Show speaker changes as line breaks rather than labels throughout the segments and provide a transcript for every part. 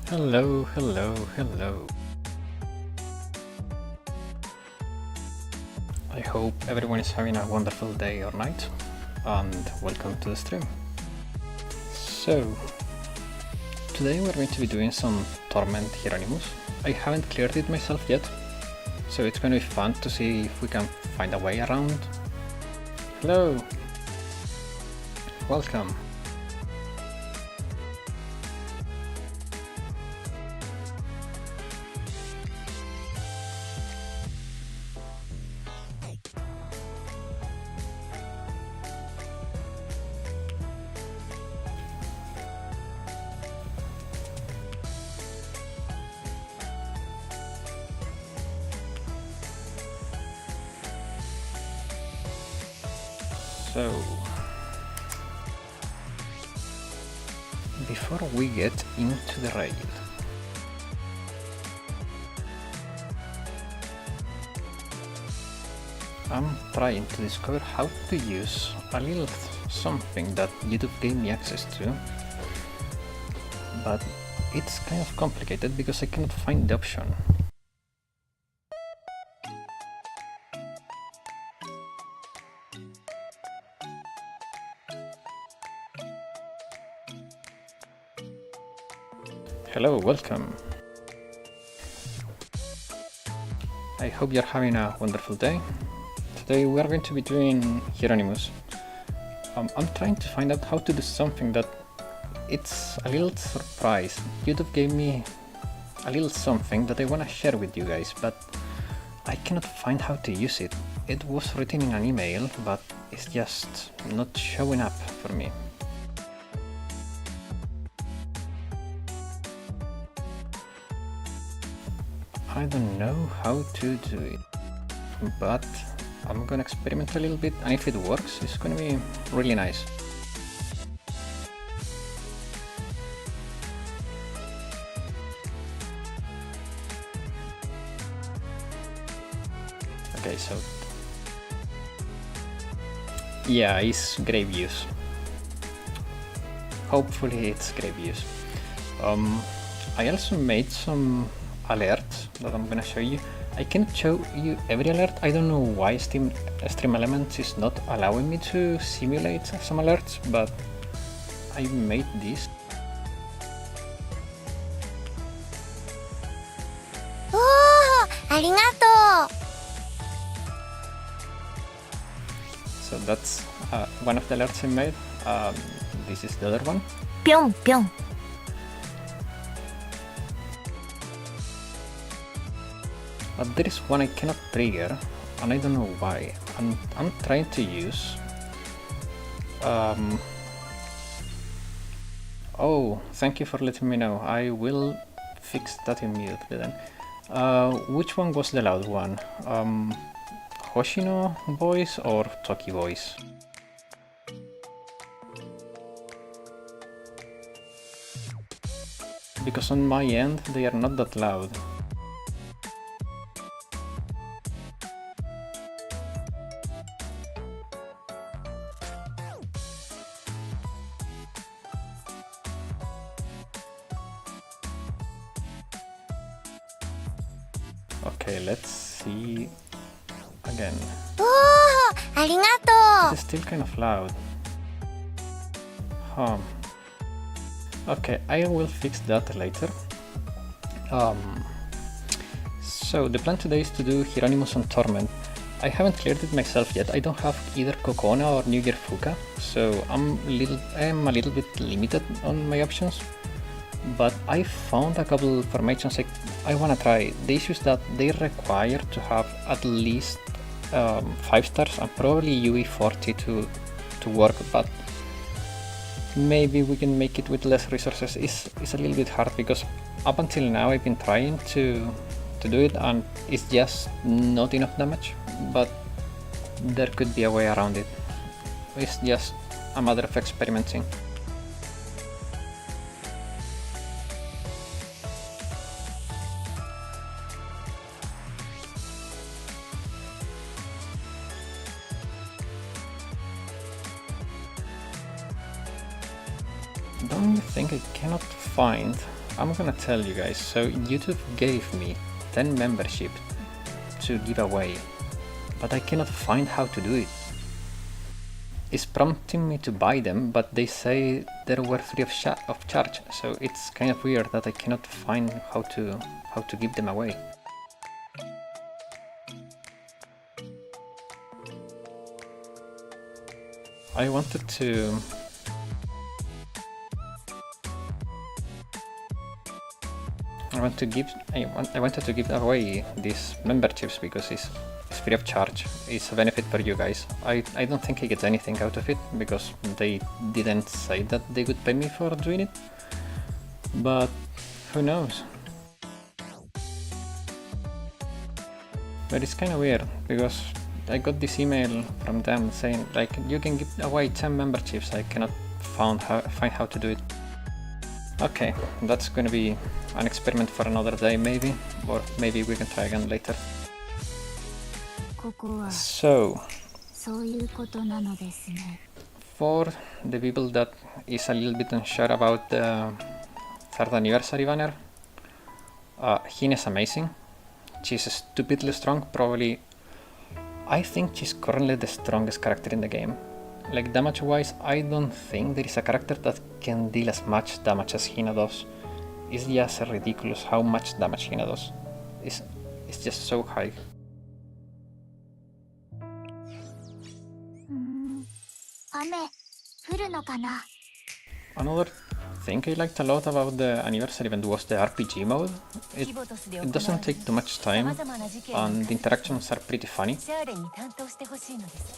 Hello, hello, hello. I hope everyone is having a wonderful day or night, and welcome to the stream. So, today we're going to be doing some Torment Hieronymus. I haven't cleared it myself yet, so it's going to be fun to see if we can find a way around. Hello! Welcome! So, before we get into the raid, I'm trying to discover how to use a little something that YouTube gave me access to, but it's kind of complicated because I cannot find the option. Hello, welcome. I hope you're having a wonderful day. Today we are going to be doing Hieronymus. I'm trying to find out how to do something that it's a little surprise. YouTube gave me a little something that I want to share with you guys, but I cannot find how to use it. It was written in an email, but it's just not showing up for me. I don't know how to do it, but I'm gonna experiment a little bit, and if it works, it's gonna be really nice. Okay, so yeah, it's grave use. Hopefully it's grave use. I also made some alerts that I'm gonna show you. I can show you every alert. I don't know why Stream Elements is not allowing me to simulate some alerts, but I made this.
Oh, arigato!
So that's one of the alerts I made. This is the other one.
Pyong, pyong.
But there is one I cannot trigger, and I don't know why. And I'm trying to use... Oh, thank you for letting me know. I will fix that immediately then. Which one was the loud one? Hoshino voice or Toki voice? Because on my end they are not that loud. Okay, let's see again.
Oh, arigato!
It's still kind of loud. Huh. Okay, I will fix that later. So the plan today is to do Hieronymus and Torment. I haven't cleared it myself yet. I don't have either Kokona or New Year Fuka, so I'm a little bit limited on my options. But I found a couple formations I want to try. The issue is that they require to have at least 5 stars and probably UE40 to work, but maybe we can make it with less resources. It's a little bit hard because up until now I've been trying to do it and it's just not enough damage, but there could be a way around it. It's just a matter of experimenting. The only thing I cannot find I'm gonna tell you guys. So YouTube gave me 10 membership to give away, but I cannot find how to do it. It's prompting me to buy them, but they say they were free of charge, so it's kind of weird that I cannot find how to give them away. I wanted to I wanted to give away these memberships because it's free of charge. It's a benefit for you guys. I don't think I get anything out of it because they didn't say that they would pay me for doing it, but who knows. But it's kind of weird because I got this email from them saying like you can give away 10 memberships. I cannot find how to do it. Okay, that's gonna be an experiment for another day maybe, or maybe we can try again later. So, for the people that is a little bit unsure about the 3rd anniversary banner, Hina is amazing. She's stupidly strong, probably. I think she's currently the strongest character in the game. Like damage wise, I don't think there is a character that can deal as much damage as Hina does. It's just ridiculous how much damage Hina does. It's just so high. Another thing I liked a lot about the anniversary event was the RPG mode. It doesn't take too much time and the interactions are pretty funny.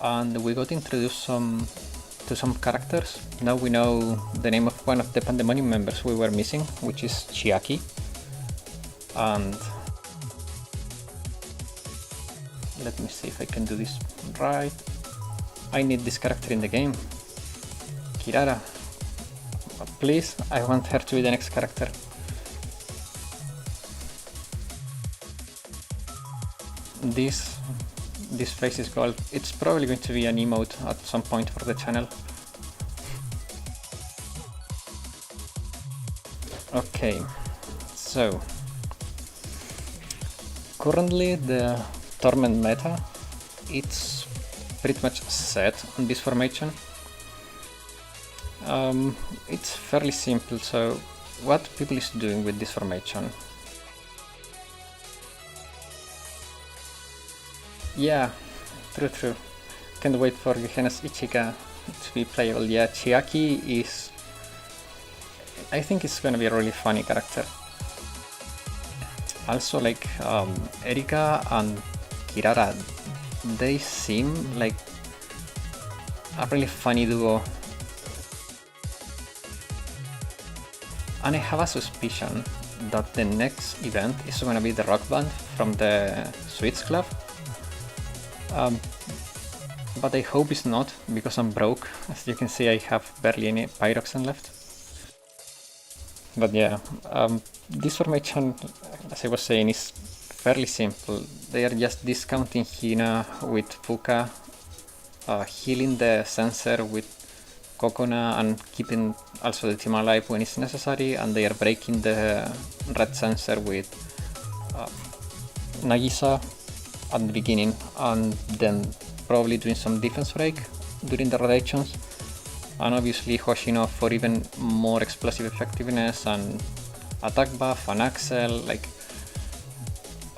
And we got introduced to some characters. Now we know the name of one of the Pandemonium members we were missing, which is Chiaki. And let me see if I can do this right. I need this character in the game. Kirara. Please, I want her to be the next character. This face is gold. It's probably going to be an emote at some point for the channel. Okay, so currently the Torment meta, it's pretty much set on this formation. It's fairly simple, so what people is doing with this formation? Yeah, true. Can't wait for Gehenna's Ichika to be playable. Yeah, Chiaki is... I think it's gonna be a really funny character. Also, like, Erika and Kirara, they seem like a really funny duo. And I have a suspicion that the next event is gonna be the rock band from the Sweets Club. But I hope it's not, because I'm broke. As you can see, I have barely any Pyroxene left. But yeah, this formation, as I was saying, is fairly simple. They are just discounting Hina with Fuka, healing the sensor with Kokona and keeping also the team alive when it's necessary, and they are breaking the red sensor with Nagisa at the beginning, and then probably doing some defense break during the rotations, and obviously Hoshino for even more explosive effectiveness and attack buff and Axel. Like,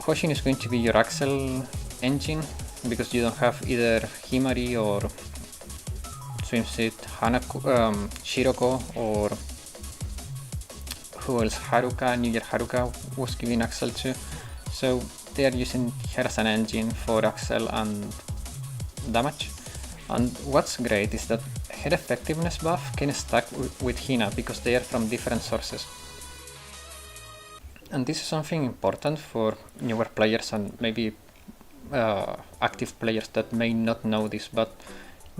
Hoshino is going to be your Axel engine because you don't have either Himari or Swimsuit Shiroko, or who else, Haruka, New Year Haruka was giving Axel to, so they are using her as an engine for Axel and damage. And what's great is that her effectiveness buff can stack with Hina because they are from different sources. And this is something important for newer players and maybe active players that may not know this, but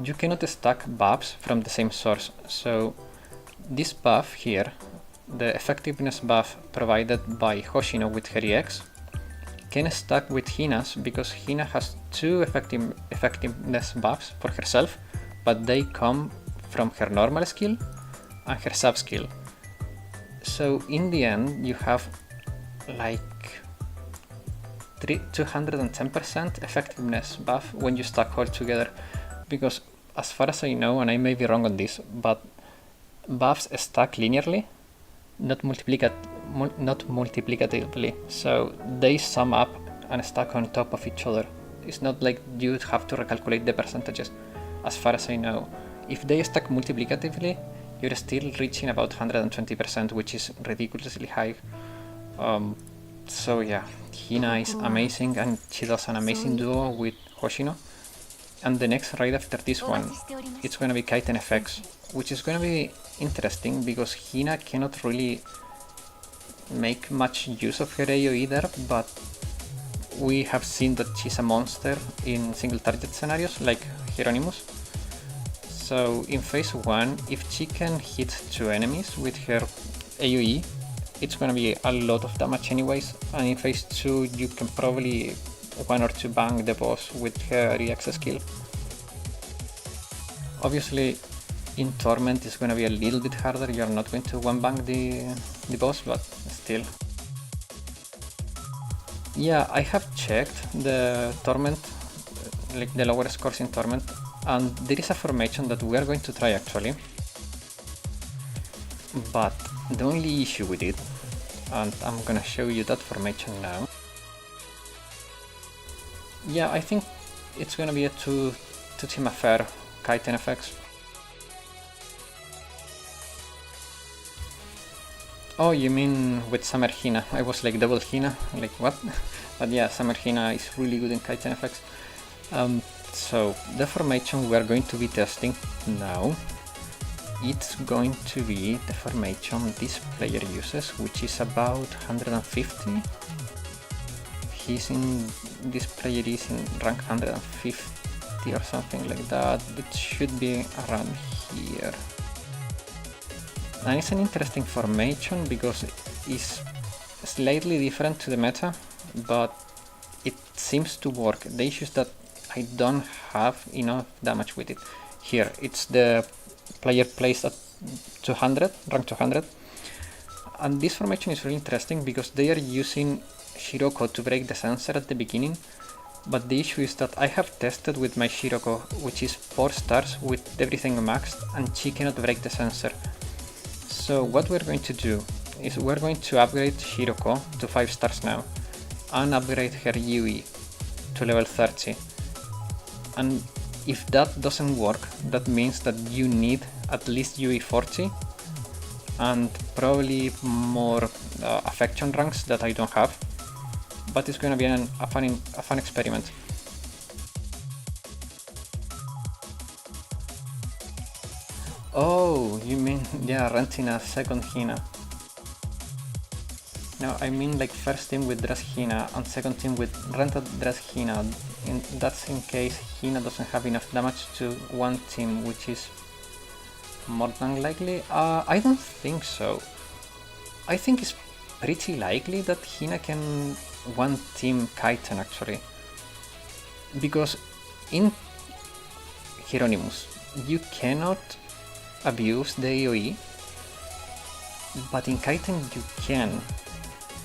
you cannot stack buffs from the same source. So this buff here, the effectiveness buff provided by Hoshino with her EX, can stack with Hina's because Hina has two effectiveness buffs for herself, but they come from her normal skill and her sub skill. So in the end, you have like 210% effectiveness buff when you stack all together, because as far as I know, and I may be wrong on this, but buffs stack linearly, not multiplicatively, so they sum up and stack on top of each other. It's not like you have to recalculate the percentages. As far as I know, if they stack multiplicatively, you're still reaching about 120%, which is ridiculously high. So yeah, Hina is amazing, and she does an amazing duo with Hoshino. And the next raid after this one, it's gonna be Kaiten FX, which is gonna be interesting because Hina cannot really make much use of her AoE either, but we have seen that she's a monster in single target scenarios like Hieronymus. So in phase 1, if she can hit 2 enemies with her AoE, it's gonna be a lot of damage anyways, and in phase 2 you can probably 1 or 2 bang the boss with her EX skill. Obviously in Torment it's gonna be a little bit harder, you're not going to 1 bang the boss, but still. Yeah, I have checked the Torment, like the lower scores in Torment, and there is a formation that we are going to try actually. But the only issue with it, and I'm gonna show you that formation now. Yeah, I think it's gonna be a two-team affair, Kaiten FX. Oh, you mean with Summer Hina? I was like double Hina, like what? But yeah, Summer Hina is really good in Kaiten FX. So the formation we are going to be testing now, it's going to be the formation this player uses, which is about 150. This player is in rank 150 or something like that. It should be around here. And it's an interesting formation because it's slightly different to the meta, but it seems to work. The issue is that I don't have enough damage with it. Here, it's the player placed at 200, rank 200. And this formation is really interesting because they are using Shiroko to break the sensor at the beginning, but the issue is that I have tested with my Shiroko, which is 4 stars with everything maxed, and she cannot break the sensor. So what we're going to do is we're going to upgrade Shiroko to 5 stars now, and upgrade her UE to level 30. And if that doesn't work, that means that you need at least UE 40 and probably more affection ranks that I don't have, but it's gonna be a fun experiment. Oh, you mean, yeah, renting a second Hina. No, I mean like first team with dress Hina and second team with rented dress Hina. That's in case Hina doesn't have enough damage to one team, which is more than likely. I don't think so. I think it's pretty likely that Hina can one team Kaiten actually. Because in Hieronymus, you cannot abuse the AoE, but in Kaiten you can.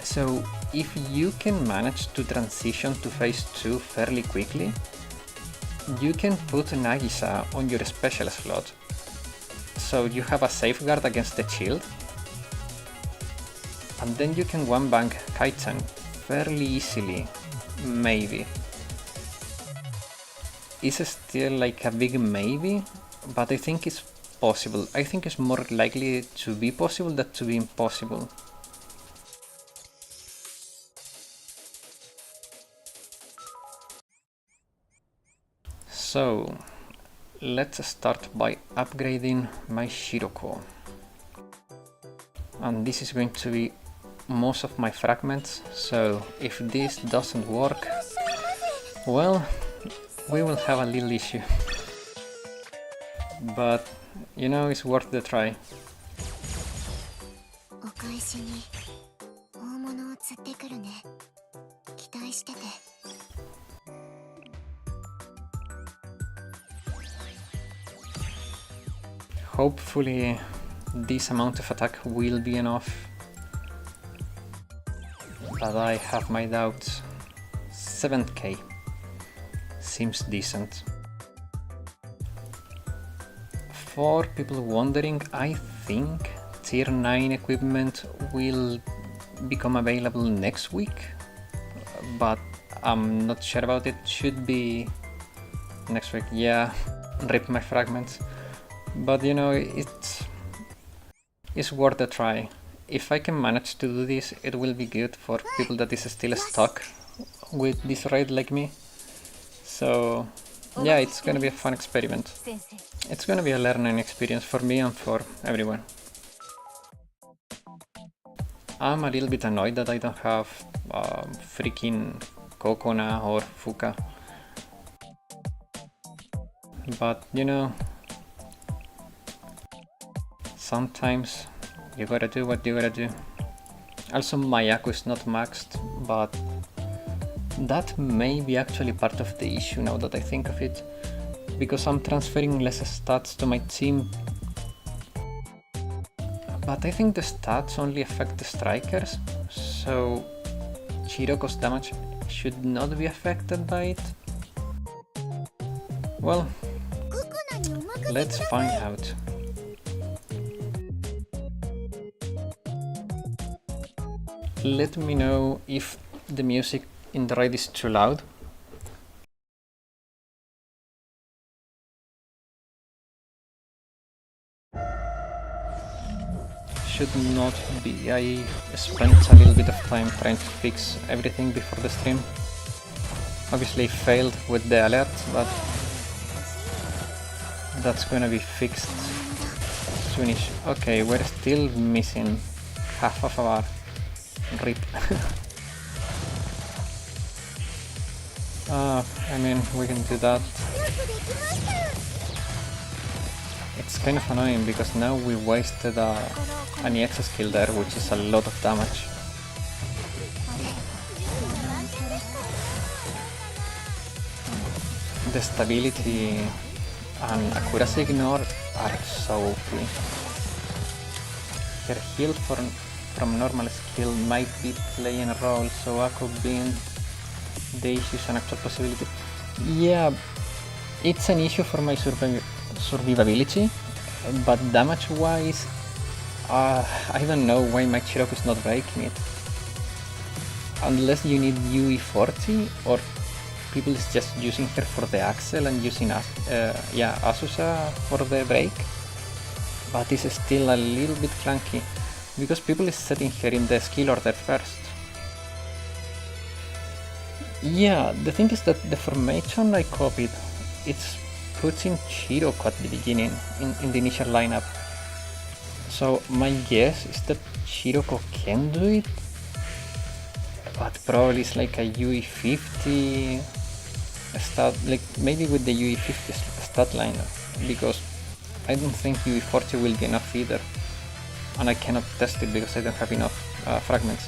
So if you can manage to transition to phase 2 fairly quickly, you can put Nagisa on your special slot. So you have a safeguard against the shield, and then you can one bang Kaiten fairly easily, maybe. It's still like a big maybe, but I think it's possible. I think it's more likely to be possible than to be impossible. So let's start by upgrading my Shiroko. And this is going to be most of my fragments, so if this doesn't work, well, we will have a little issue. But, you know, it's worth the try. Hopefully this amount of attack will be enough but I have my doubts. 7k seems decent. For people wondering, I think tier 9 equipment will become available next week, but I'm not sure about it. Should be next week, yeah. Rip my fragments, but you know, it's worth a try. If I can manage to do this, it will be good for people that is still stuck with this raid like me. So yeah, it's gonna be a fun experiment. It's gonna be a learning experience for me and for everyone. I'm a little bit annoyed that I don't have freaking Kokona or Fuka. But you know, sometimes you gotta do what you gotta do. Also, Mayako is not maxed, but that may be actually part of the issue now that I think of it, because I'm transferring less stats to my team. But I think the stats only affect the strikers, so Chiroko's damage should not be affected by it. Well, let's find out. Let me know if the music in the raid is too loud. Should not be. I spent a little bit of time trying to fix everything before the stream. Obviously failed with the alert, but that's gonna be fixed soonish. Okay, we're still missing half of our rip. I mean, we can do that. It's kind of annoying because now we wasted an EX skill there, which is a lot of damage. The stability and accuracy ignore are so OP. Her heal from normal skill might be playing a role, so Akko being the issue is an actual possibility. Yeah, it's an issue for my survivability, but damage wise, I don't know why my Chiroko is not breaking it. Unless you need UE40 or people is just using her for the Axel and using Asusa for the break. But this is still a little bit clunky because people is setting her in the skill order first. Yeah, the thing is that the formation I copied, it's putting Chiroko at the beginning in the initial lineup. So my guess is that Chiroko can do it, but probably it's like a UE50 stat, like maybe with the UE50 stat line, because I don't think UE40 will be enough either, and I cannot test it because I don't have enough fragments.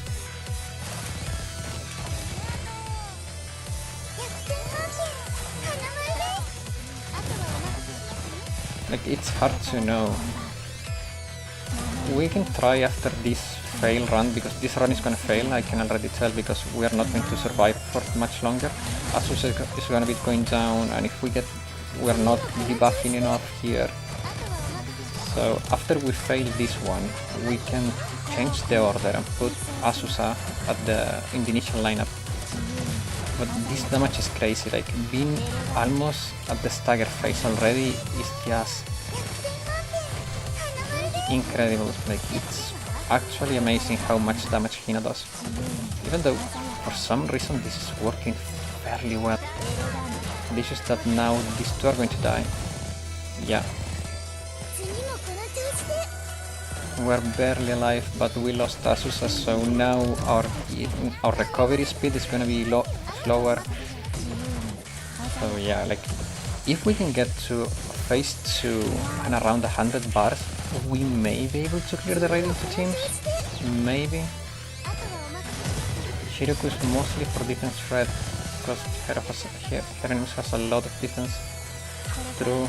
Like, it's hard to know. We can try after this fail run, because this run is gonna fail, I can already tell, because we are not going to survive for much longer. Asus is gonna be going down, and if we're not debuffing enough here. So after we fail this one, we can change the order and put Asusa in the initial lineup. But this damage is crazy, like being almost at the stagger phase already is just incredible. Like, it's actually amazing how much damage Hina does. Even though for some reason this is working fairly well. It's just that now these two are going to die. Yeah. We're barely alive, but we lost Asusa, so now our recovery speed is gonna be slower. So yeah, like, if we can get to phase 2 and around 100 bars, we may be able to clear the raid into teams. Maybe. Shiroko is mostly for defense threat, because Hieronymus has a lot of defense. True.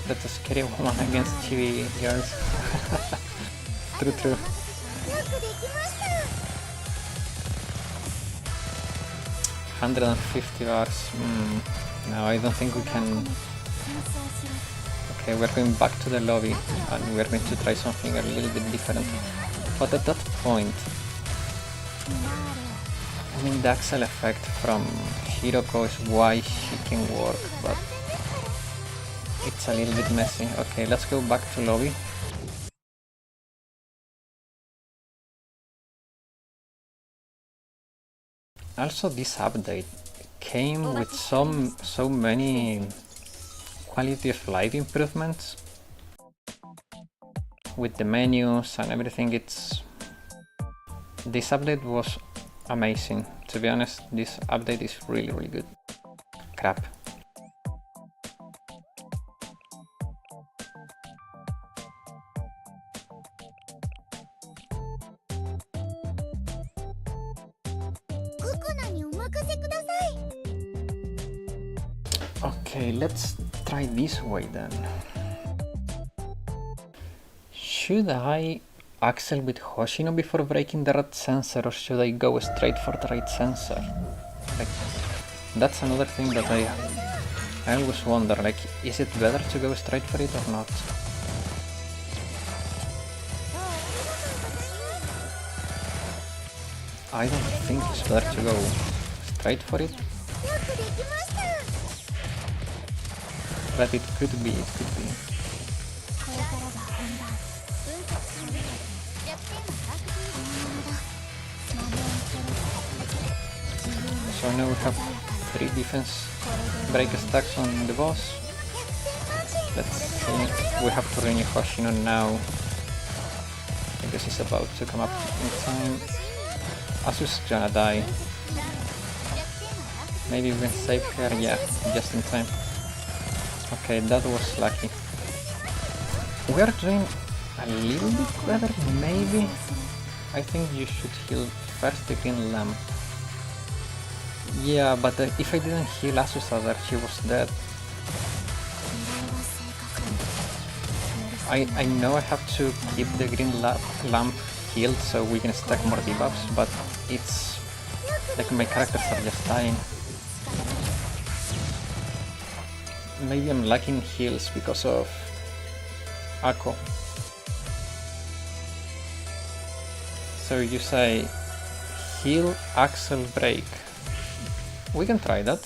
That's a scary woman against chibi girls. True, true. 150 bars. No, I don't think we can. Okay, we're going back to the lobby and we're going to try something a little bit different. But at that point, I mean, the Axel effect from Hiroko is why she can work, but it's a little bit messy. Okay, let's go back to lobby. Also, this update came with so many quality of life improvements with the menus and everything. This update was amazing. To be honest, this update is really good. Crap. Okay, let's try this way then. Should I Axel with Hoshino before breaking the red sensor, or should I go straight for the right sensor? Like, that's another thing that I always wonder, like, is it better to go straight for it or not? I don't think it's better to go straight for it. But it could be, So now we have 3 defense break stacks on the boss. Let's see, we have to renew Hoshino now. I guess he's about to come up in time. Asus is gonna die. Maybe we can save her, yeah, just in time. Okay, that was lucky. We are doing a little bit better, maybe. I think you should heal first the green lamp. Yeah, but if I didn't heal Asus there, she was dead. I know I have to keep the green lamp healed so we can stack more debuffs, but it's like my characters are just dying. Maybe I'm lacking heals because of Akko. So you say heal, Axel, break. We can try that.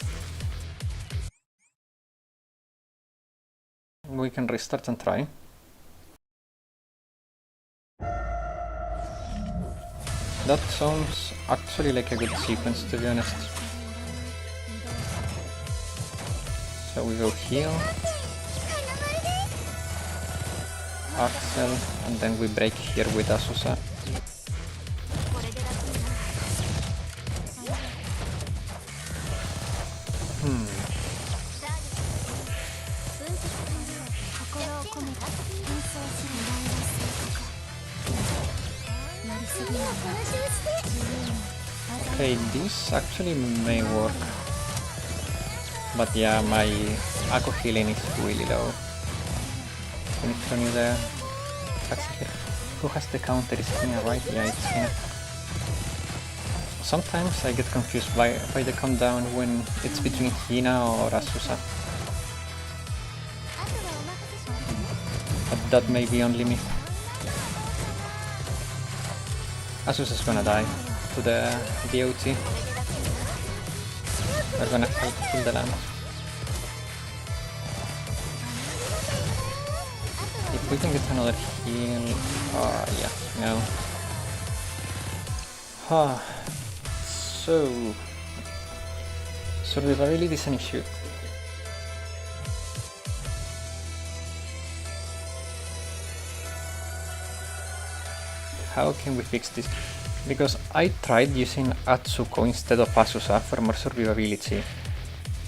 We can restart and try. That sounds actually like a good sequence, to be honest. So we go heal, Axel, and then we break here with Asusa. Okay, this actually may work. But yeah, my Akko healing is really low. We need to renew the Axel here. Who has the counter? Is Hina, right? Yeah, it's Hina. Sometimes I get confused by the countdown when it's between Hina or Asusa. But that may be only me. Asusa is gonna die to the DOT. We're gonna help kill the lamp. If we can get another heal... yeah, no. So... survivability is an issue. How can we fix this? Because I tried using Atsuko instead of Asusa for more survivability,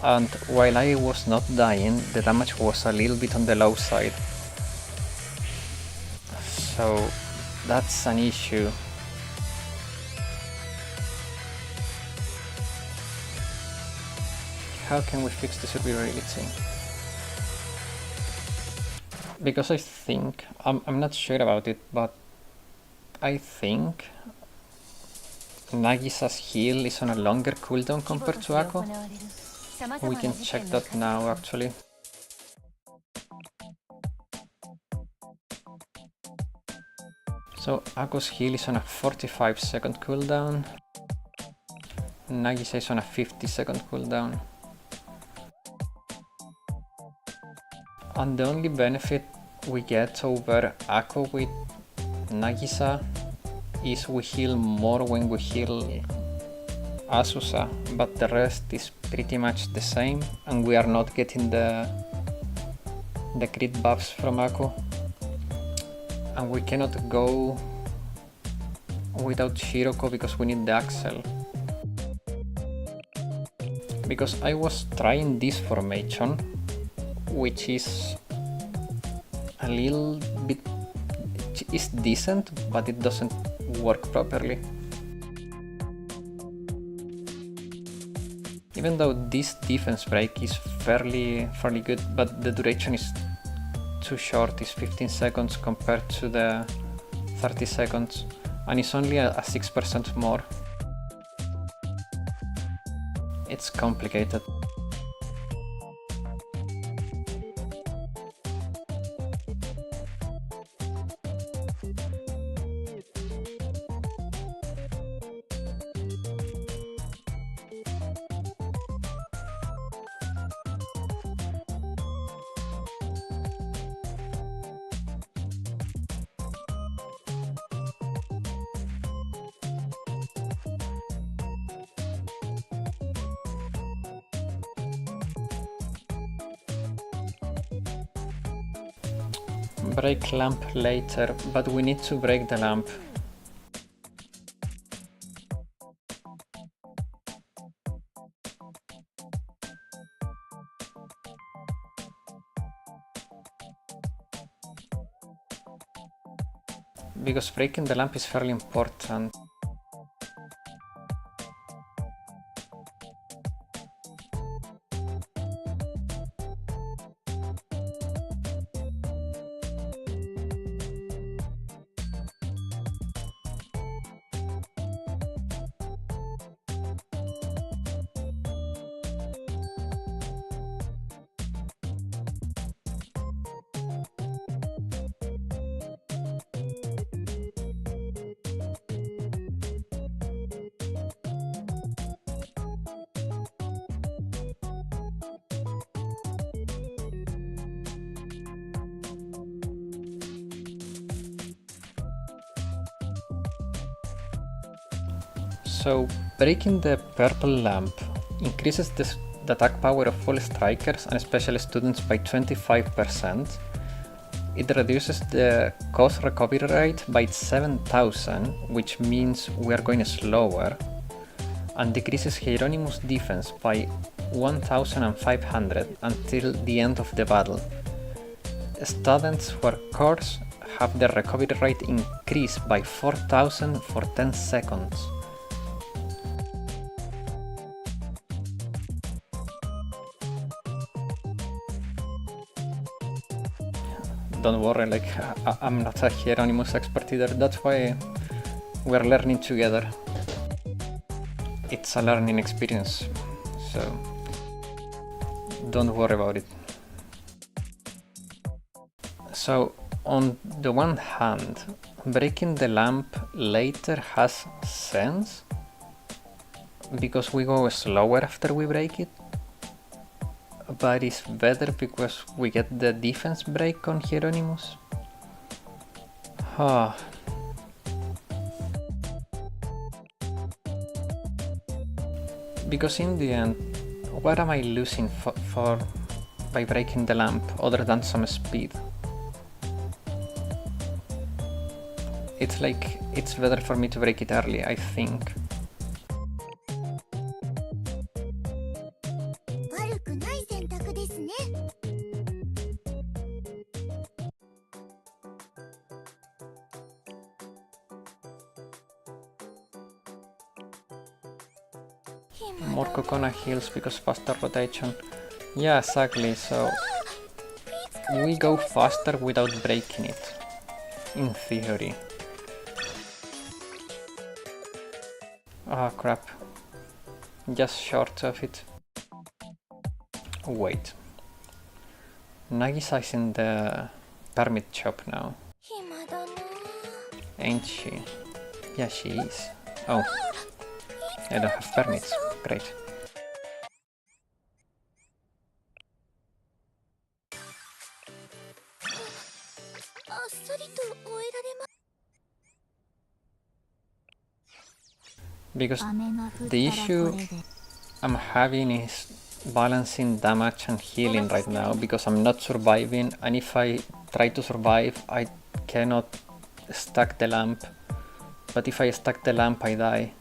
and while I was not dying, the damage was a little bit on the low side. So that's an issue. How can we fix the survivability? Because I think, I'm not sure about it, but I think Nagisa's heal is on a longer cooldown compared to Ako. We can check that now actually. So Ako's heal is on a 45-second cooldown. Nagisa is on a 50-second cooldown. And the only benefit we get over Ako with Nagisa is we heal more when we heal Asusa, but the rest is pretty much the same, and we are not getting the crit buffs from Ako. And we cannot go without Shiroko because we need the Axel. Because I was trying this formation, which is a little bit, is decent, but it doesn't work properly. Even though this defense break is fairly good, but the duration is too short, it's 15 seconds compared to the 30 seconds, and it's only a 6% more. It's complicated. Break lamp later, but we need to break the lamp. Because breaking the lamp is fairly important. So breaking the purple lamp increases the attack power of all strikers and special students by 25%. It reduces the cost recovery rate by 7,000, which means we are going slower, and decreases Hieronymus defense by 1,500 until the end of the battle. Students who are cores have their recovery rate increased by 4,000 for 10 seconds. Don't worry, like, I'm not a Hieronymus expert either, that's why we're learning together. It's a learning experience, so don't worry about it. So, on the one hand, breaking the lamp later has sense, because we go slower after we break it. But it's better because we get the defense break on Hieronymus. Because in the end, what am I losing for by breaking the lamp other than some speed? It's like, it's better for me to break it early, I think. More Kokona heals because faster rotation. Yeah, exactly, so we go faster without breaking it, in theory. Ah, crap. Just short of it. Wait. Nagisa is in the permit shop now,
暇だな。
ain't she? Yeah, she is. Oh, I don't have permits. Great.
あっさりと終えられま
Because
す。雨が降った
the
ら
issue
これで。
I'm having is balancing damage and healing right now, because I'm not surviving, and if I try to survive I cannot stack the lamp, but if I stack the lamp I die.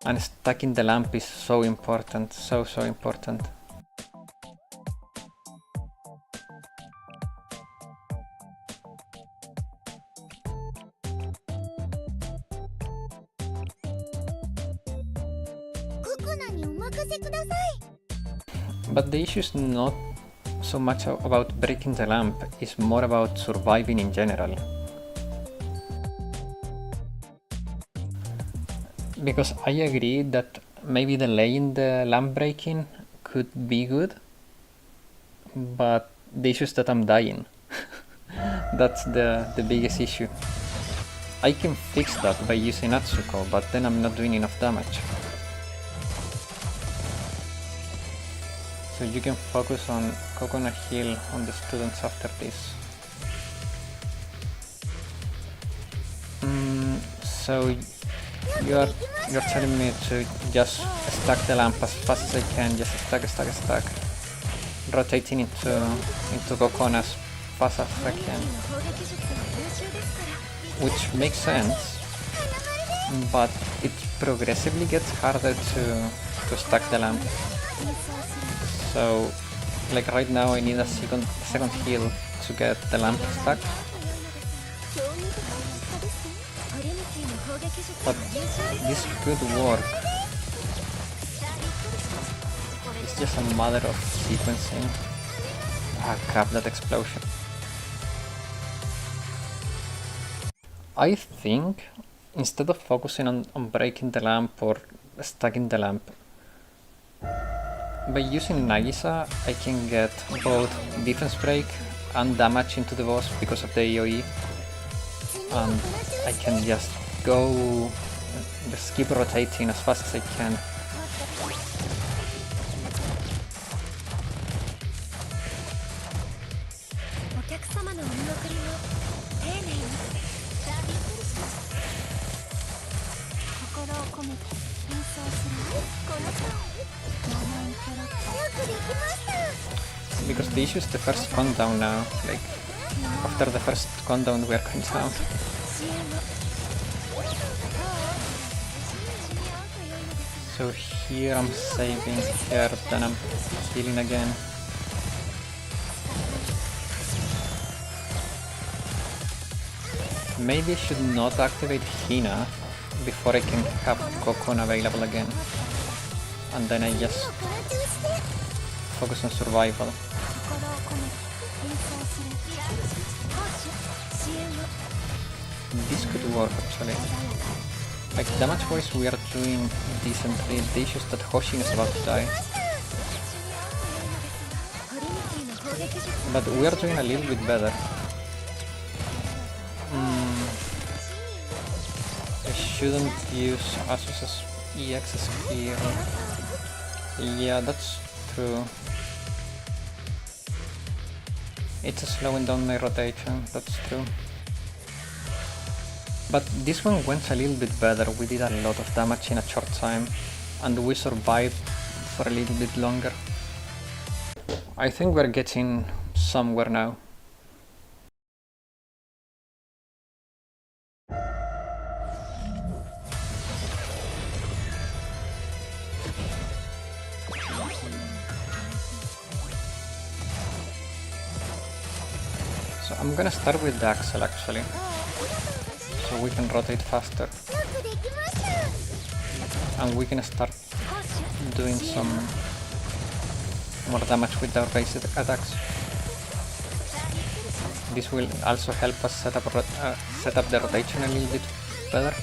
And stacking the lamp is so important, so important. But the issue is not so much about breaking the lamp, it's more about surviving in general. Because I agree that maybe delaying the lamp breaking could be good, but the issue is that I'm dying. That's the biggest issue. I can fix that by using Atsuko, but then I'm not doing enough damage. So you can focus on Coconut Hill on the students after this. So you're telling me to just stack the lamp as fast as I can, just stack, rotating into Coconut as fast as I can, which makes sense, but it progressively gets harder to stack the lamp. So, like right now I need a second heal to get the lamp stuck. But this could work. It's just a matter of sequencing. Ah crap, that explosion. I think instead of focusing on breaking the lamp or stacking the lamp, by using Nagisa I can get both defense break and damage into the boss because of the AoE, and I can just keep rotating as fast as I can. Because the issue is the first countdown now, like after the first countdown we are going down. So here I'm saving her, then I'm healing again. Maybe I should not activate Hina before I can have Cocoon available again. And then I just focus on survival. This could work actually. Like damage wise we are doing decently, the issue is that Hoshin is about to die. But we are doing a little bit better. I shouldn't use Asus's EX skill. Yeah, that's true. It's slowing down my rotation, that's true. But this one went a little bit better, we did a lot of damage in a short time, and we survived for a little bit longer. I think we're getting somewhere now. So I'm gonna start with the Axel actually, so we can rotate faster. And we can start doing some more damage with our basic attacks. This will also help us set up the rotation a little bit better.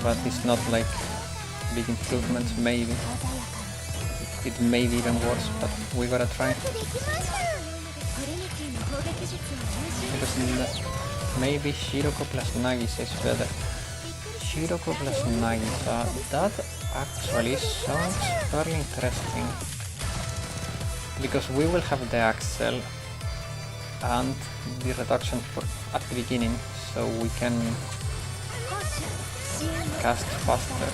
But it's not like big improvements, maybe. It may be even worse, but we gotta try. Because maybe Shiroko plus Nagisa is better. Shiroko plus Nagisa, that actually sounds very interesting. Because we will have the Axel and the reduction at the beginning, so we can cast faster.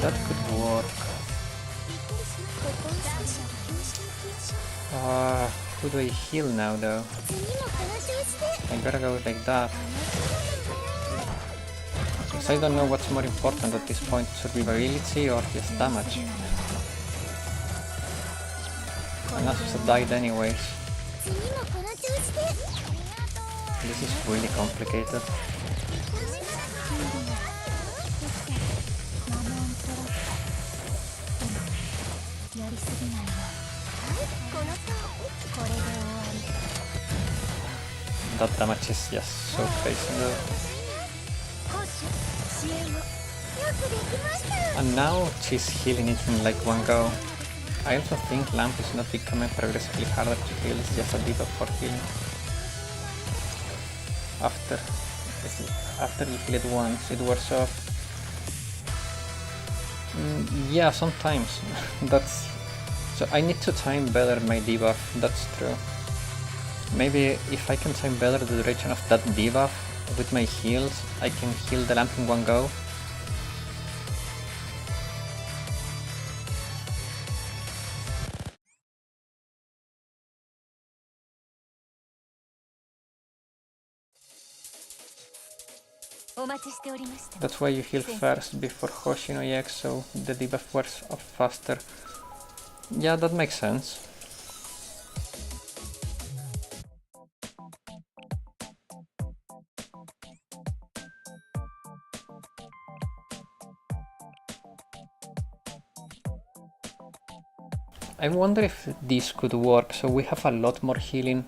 That could work. Who do I heal now though? I gotta go like that. Because I don't know what's more important at this point, survivability or just damage. And Asus died anyways. This is really complicated. That damage is just so crazy though. And now she's healing it in like one go. I also think Lamp is not becoming progressively harder to heal, it's just a debuff for healing. After you heal it once, it wears off. Yeah, sometimes. So I need to time better my debuff, that's true. Maybe if I can time better the duration of that debuff with my heals, I can heal the lamp in one go. That's why you heal first before Hoshino EX, so the debuff wears off faster. Yeah, that makes sense. I wonder if this could work, so we have a lot more healing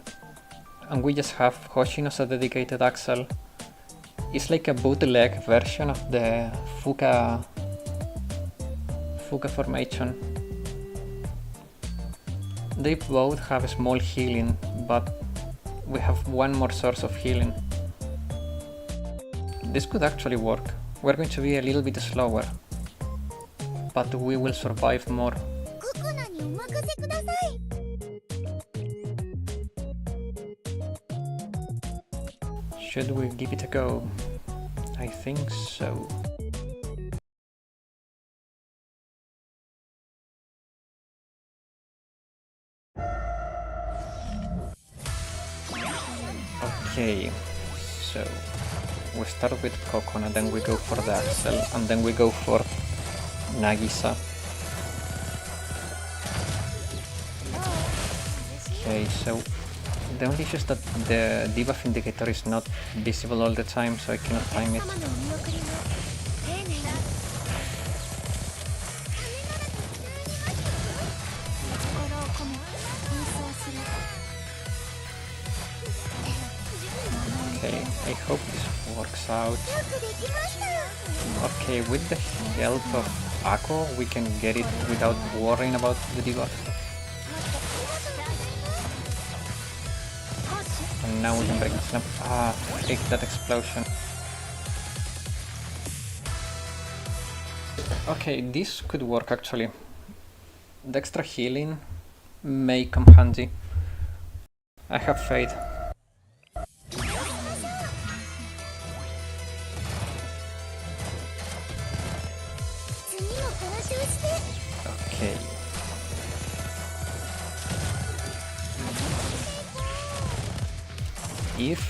and we just have Hoshino as a dedicated Axel. It's like a bootleg version of the Fuka formation. They both have small healing, but we have one more source of healing. This could actually work. We're going to be a little bit slower, but we will survive more. Should we give it a go? I think so. Okay, so we start with Kokona, then we go for the Axel, and then we go for Nagisa. Okay, so the only issue is that the debuff indicator is not visible all the time, so I cannot time it. Okay, I hope this works out. Okay, with the help of Akko, we can get it without worrying about the debuff. And now we can break the snap. Take that explosion. Okay, this could work actually. The extra healing may come handy. I have faith. Okay. If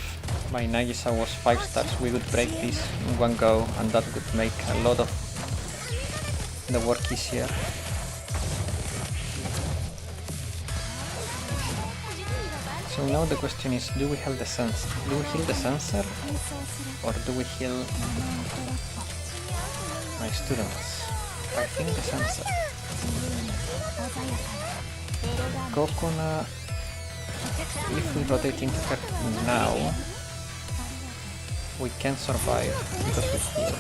my Nagisa was 5 stars, we would break this in one go, and that would make a lot of the work easier. So now the question is, do we heal the sensor? Do we heal the sensor? Or do we heal my students? I think the sunset. Kokona, if we rotate into her now, we can survive because we heal.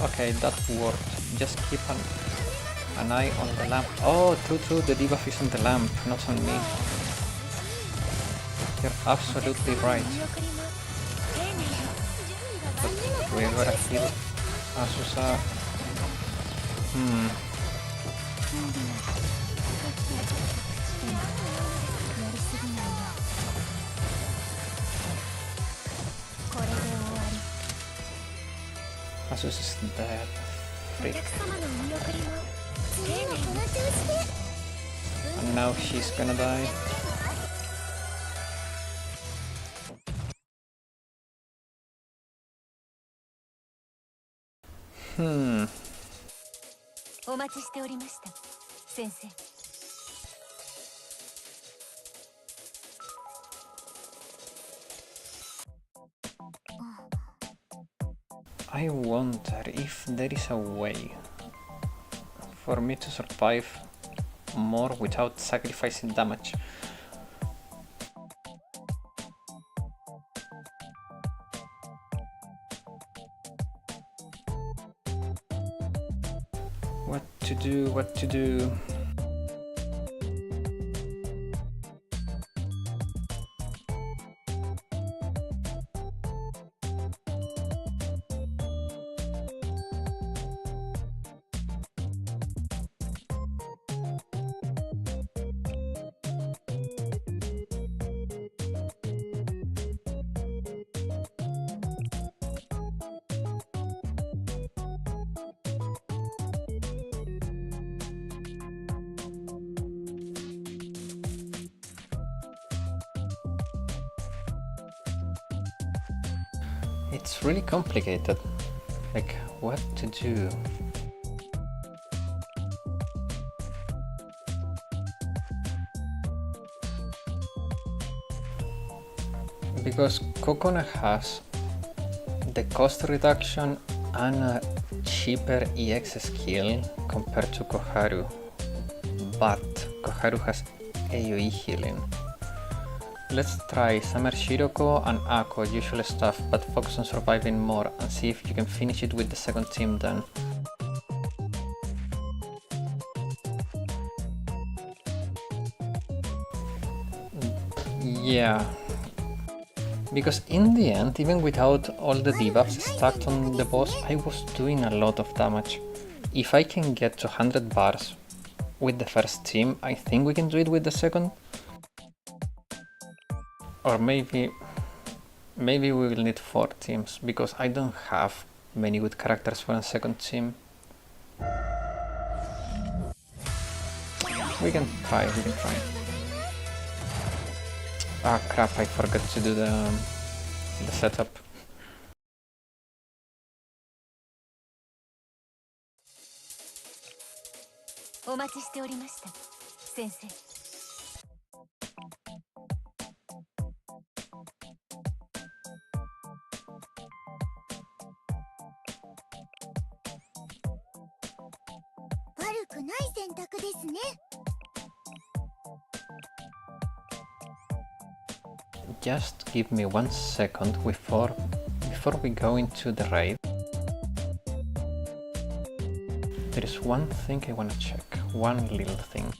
Okay, that worked. Just keep an eye on the lamp. Oh, true, the debuff is on the lamp, not on me. You're absolutely right. But we gotta heal Asusa. Asus is dead. Freak. And now she's gonna die. I wonder if there is a way for me to survive more without sacrificing damage. What to do? It's really complicated. Like, what to do? Because Kokona has the cost reduction and a cheaper EX skill compared to Koharu, but Koharu has AoE healing. Let's try Summer Shiroko and Ako, usual stuff, but focus on surviving more and see if you can finish it with the second team then. Yeah, because in the end, even without all the debuffs stacked on the boss, I was doing a lot of damage. If I can get to 100 bars with the first team, I think we can do it with the second. Or maybe we will need 4 teams, because I don't have many good characters for a second team. We can try. Ah crap, I forgot to do the setup. Just give me 1 second before we go into the raid. There is one thing I wanna check, one little thing.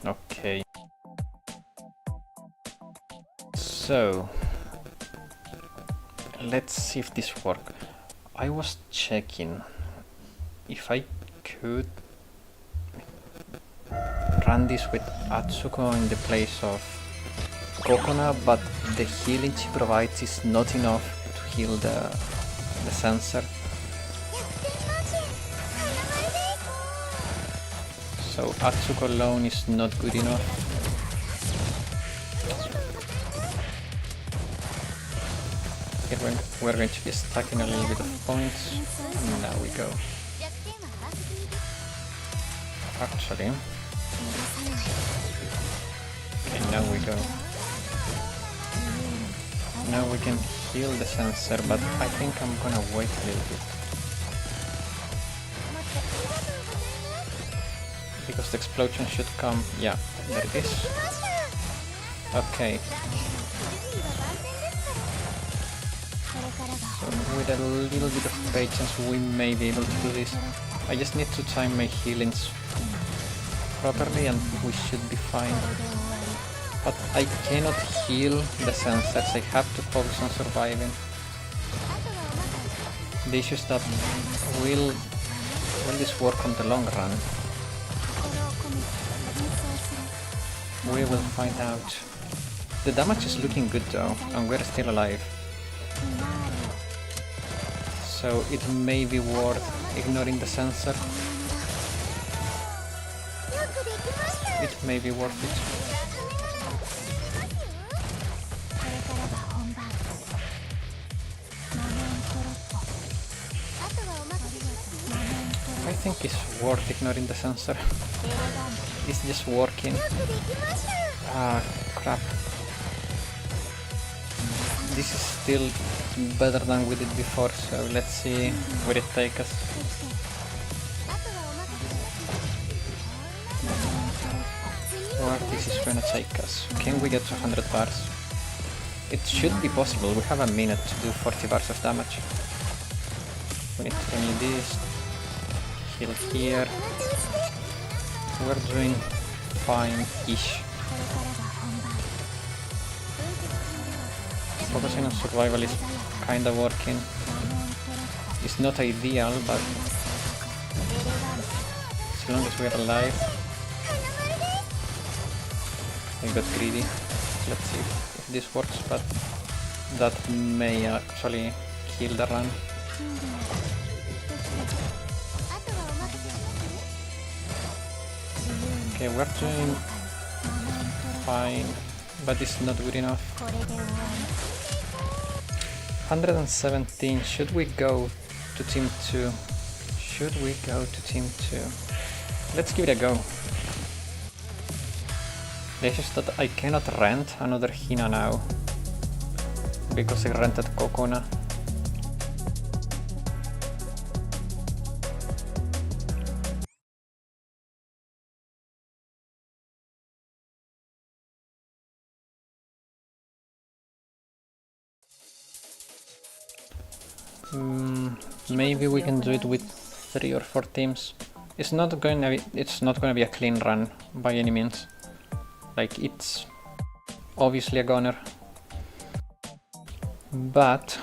Okay. So, let's see if this works. I was checking if I could run this with Atsuko in the place of Kokona, but the healing she provides is not enough to heal the sensor. So Atsuko alone is not good enough. Here we're going to be stacking a little bit of points. Now we go. Actually, okay, now we go. Now we can heal the sensor, but I think I'm gonna wait a little bit. Because the explosion should come. Yeah, there it is. Okay. So with a little bit of patience we may be able to do this. I just need to time my healings properly and we should be fine. But I cannot heal the sensors, I have to focus on surviving. The issue is that will this work on the long run? We will find out. The damage is looking good though, and we're still alive. So it may be worth ignoring the sensor. It may be worth it. I think it's worth ignoring the sensor. It's just working. Ah, crap. This is still better than we did before, so let's see where it takes us. Where this is gonna take us. Can we get to 100 bars? It should be possible. We have a minute to do 40 bars of damage. We need to renew this. Heal here. We're doing fine-ish. Focusing on survival is kinda working. It's not ideal, but as long as we're alive. I got greedy. Let's see if this works, but that may actually kill the run. Okay, we're doing fine, but it's not good enough. 117, should we go to team 2? Should we go to team 2? Let's give it a go. The issue is that I cannot rent another Hina now, because I rented Kokona. Maybe we can do it with 3 or 4 teams. It's not gonna be a clean run by any means. Like, it's obviously a goner, but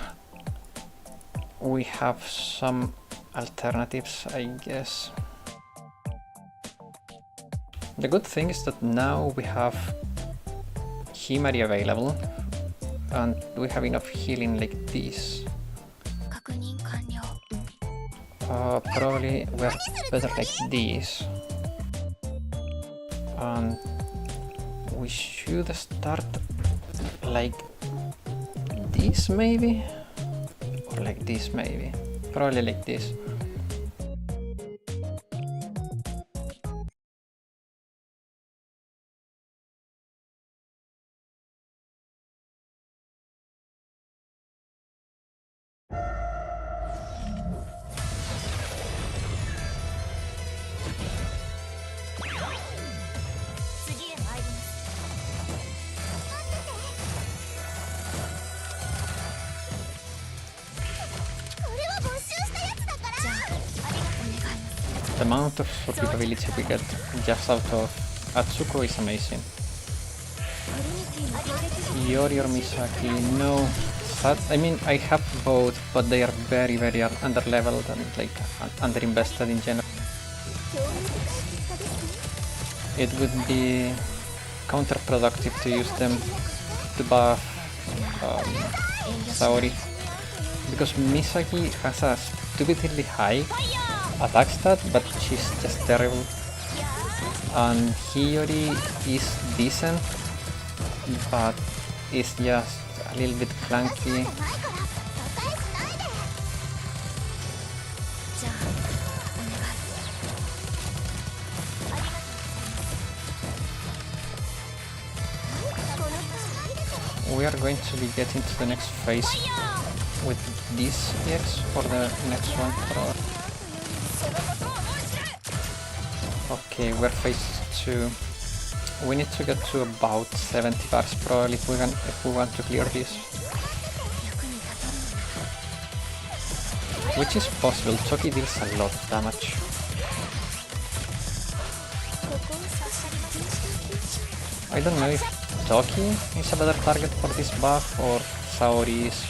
we have some alternatives, I guess. The good thing is that now we have Himari available and we have enough healing like this. Probably we're better like this. And we should start like this maybe? Or like this maybe? Probably like this. The amount of survivability we get just out of Atsuko is amazing. Yori or Misaki, no. I mean, I have both, but they are very underleveled and like underinvested in general. It would be counterproductive to use them to buff Saori, because Misaki has a stupidly high attack stat, but she's just terrible. And Hiyori is decent, but it's just a little bit clunky. We are going to be getting to the next phase with this EX for the next one. Okay, we're phase 2. We need to get to about 70 bars probably if we want to clear this. Which is possible. Toki deals a lot of damage. I don't know if Toki is a better target for this buff or Saori is.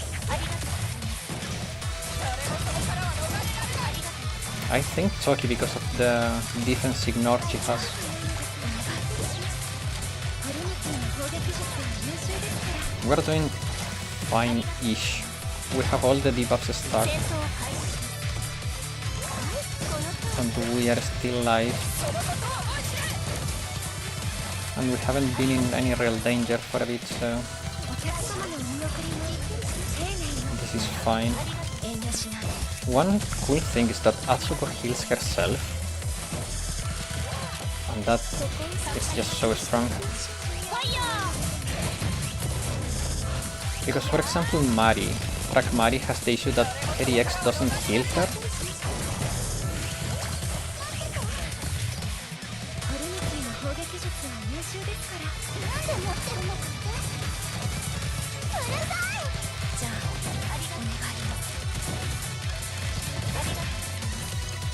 I think Toki because of the defense ignore she has. We're doing fine-ish. We have all the debuffs stacked. And we are still alive. And we haven't been in any real danger for a bit, so this is fine. One cool thing is that Atsuko heals herself, and that is just so strong. Because for example Mari has the issue that her EX doesn't heal her.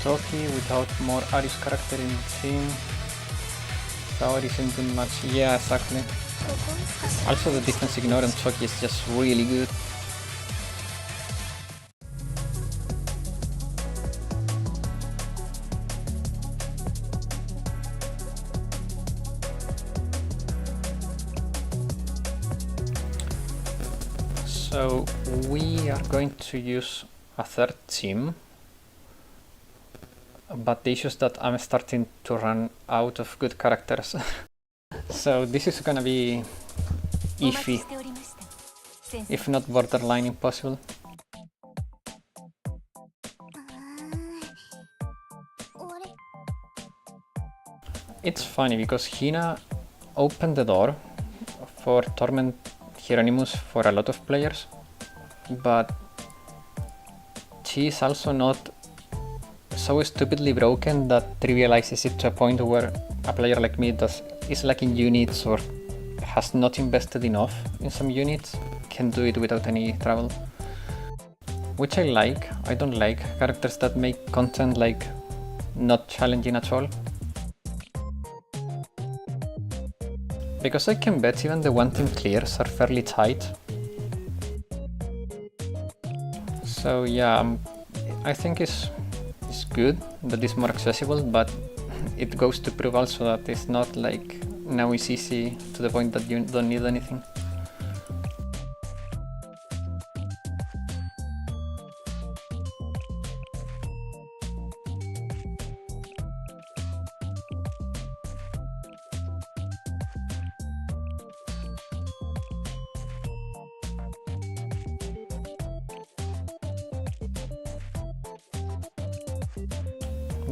Toki without more Ari's character in the team. Saori isn't doing much. Yeah, exactly. Also the defense ignore on Toki is just really good. So we are going to use a third team. But the issue is that I'm starting to run out of good characters. So this is gonna be iffy, if not borderline impossible. It's funny because Hina opened the door for Torment Hieronymus for a lot of players, but she is also not so stupidly broken that trivializes it to a point where a player like me is lacking units or has not invested enough in some units can do it without any trouble. Which I like. I don't like characters that make content like not challenging at all. Because I can bet even the one-team clears are fairly tight. So yeah, I think it's good that it's more accessible, but it goes to prove also that it's not like now it's easy to the point that you don't need anything.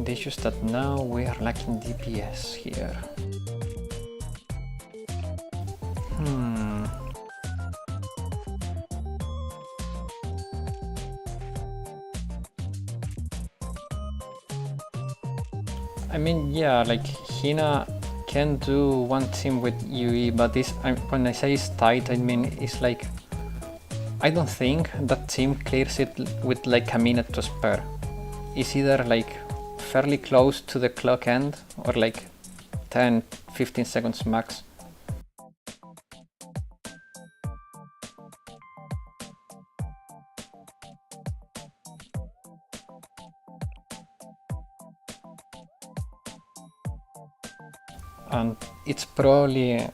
The issue is that now we are lacking DPS here. I mean, yeah, like Hina can do one team with UE, but this, when I say it's tight, I mean it's like I don't think that team clears it with like a minute to spare. It's either like fairly close to the clock end, or like 10-15 seconds max. And it's probably a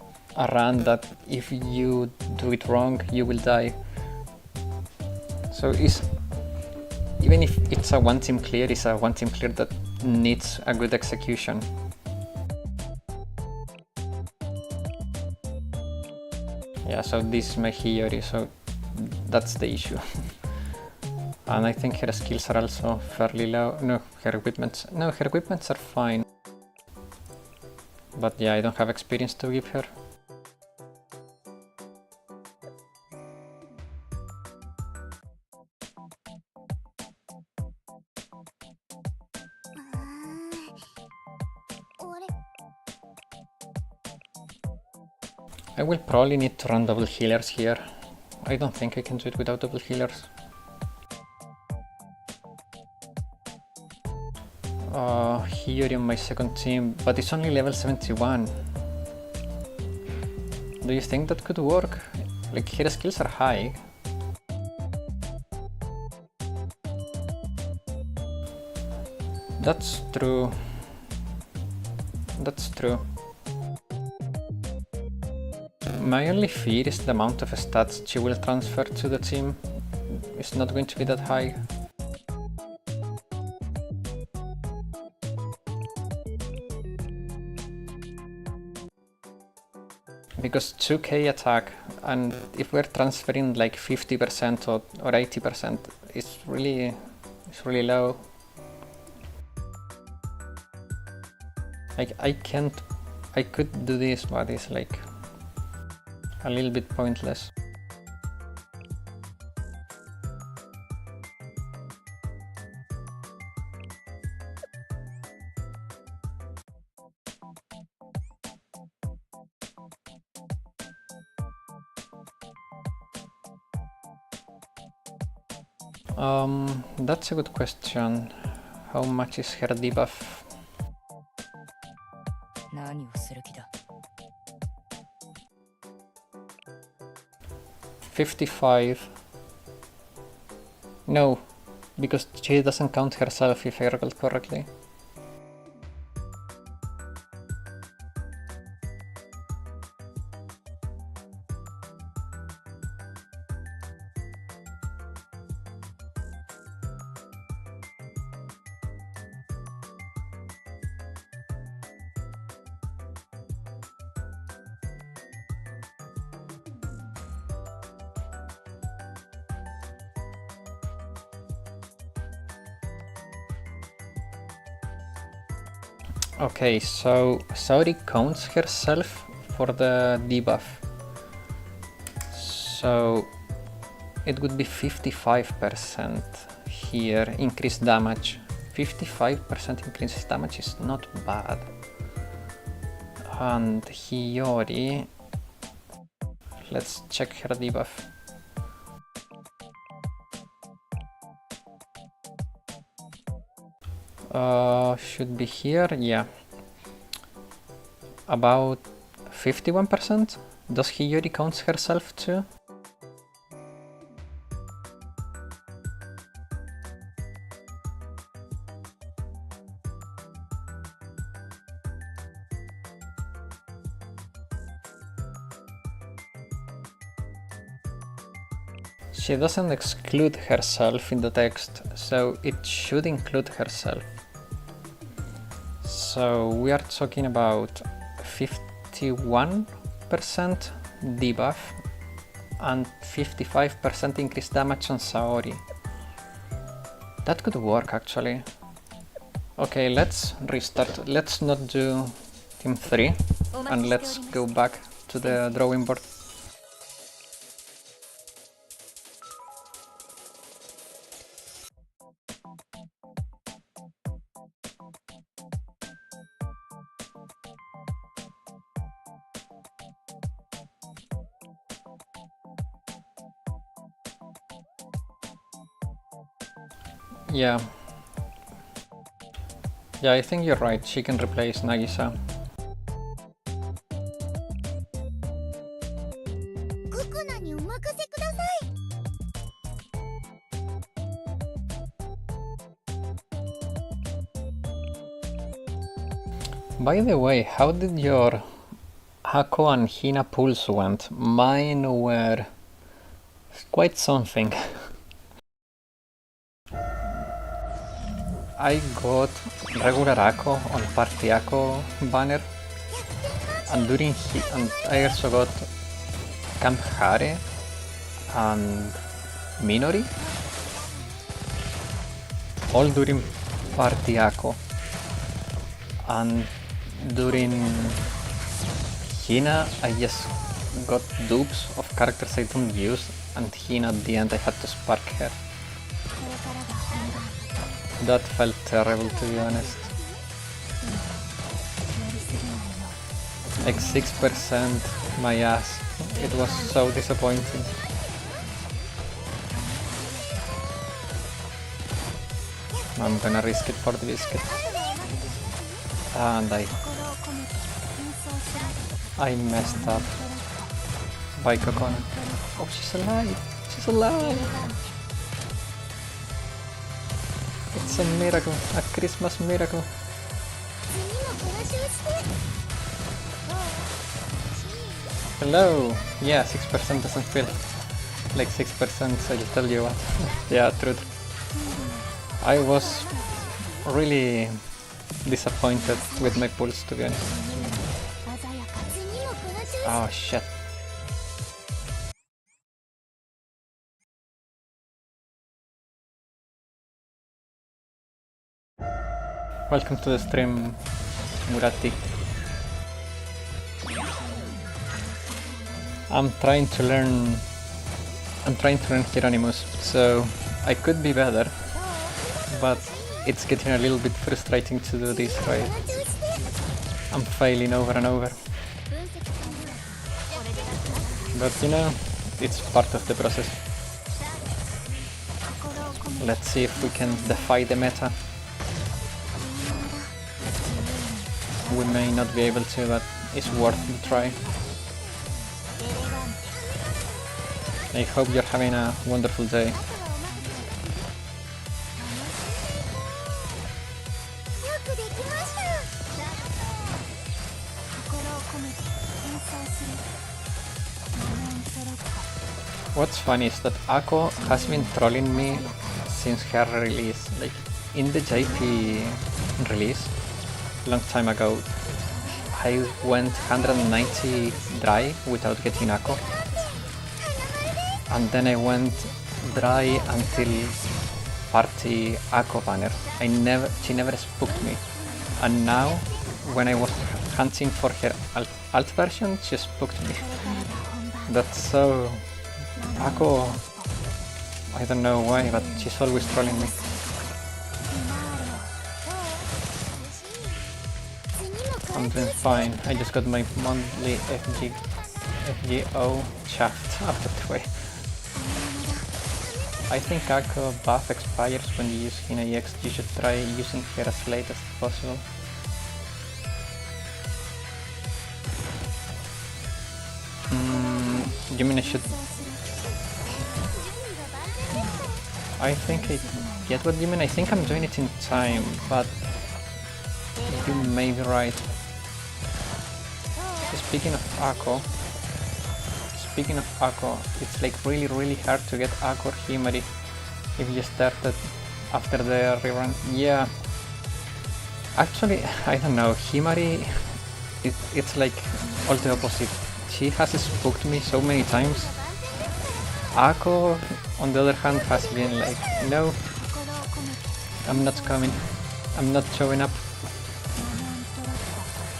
run that if you do it wrong, you will die. So even if it's a one team clear, it's a one team clear that needs a good execution. Yeah, so this is my Hiyori, so that's the issue. And I think her skills are also fairly low. No, her equipments are fine. But yeah, I don't have experience to give her. I will probably need to run double healers here. I don't think I can do it without double healers. Hiyori on my second team, but it's only level 71. Do you think that could work? Like, her skills are high. That's true. That's true. My only fear is the amount of stats she will transfer to the team. It's not going to be that high. Because 2k attack, and if we're transferring like 50% or 80%, it's really low. Like, I could do this, but it's like a little bit pointless. That's a good question. How much is her debuff?
何をする気だ
55. No, because she doesn't count herself if I recall correctly. Okay, so Saori counts herself for the debuff. So it would be 55% here, increased damage. 55% increased damage is not bad. And Hiyori, let's check her debuff. Should be here, yeah. About 51%? Does Hiyori count herself too? She doesn't exclude herself in the text, so it should include herself. So we are talking about 51% debuff and 55% increased damage on Saori. That could work actually. Okay, let's restart. Let's not do team 3 and let's go back to the drawing board. Yeah. Yeah, I think you're right, she can replace Nagisa.
ココナにお任せください。
By the way, how did your Hako and Hina pulls went? Mine were quite something. I got regular Hako on Party Hako banner, and and I also got Camp Hare and Minori, all during Party Hako. And during Hina, I just got dupes of characters I don't use, and Hina at the end I had to spark her. That felt terrible, to be honest. Like 6% my ass. It was so disappointing. I'm gonna risk it for the biscuit. And I messed up by Kokona. Oh, she's alive! She's alive! It's a miracle, a Christmas miracle. Hello! Yeah, 6% doesn't feel like 6%, I'll tell you what. Yeah, truth. I was really disappointed with my pulls, to be honest. Oh shit. Welcome to the stream, Murati. I'm trying to learn Hieronymus, so I could be better, but it's getting a little bit frustrating to do this right. I'm failing over and over. But you know, it's part of the process. Let's see if we can defy the meta. We may not be able to, but it's worth the try. I hope you're having a wonderful day. What's funny is that Ako has been trolling me since her release. Like, in the JP release, long time ago, I went 190 dry without getting Ako. And then I went dry until Party Ako banner. She never spooked me. And now, when I was hunting for her alt version, she spooked me. That's so... Ako... I don't know why, but she's always trolling me. I'm doing fine. I just got my monthly FGO shaft out of the way. I think Ako buff expires when you use Hina EX. You should try using her as late as possible. You mean I should... I think I get what you mean. I think I'm doing it in time, but you may be right. Speaking of Ako, it's like really hard to get Ako or Himari if you started after the rerun. Yeah. Actually, I don't know. Himari, it's like all the opposite. She has spooked me so many times. Ako, on the other hand, has been like, no, I'm not coming, I'm not showing up.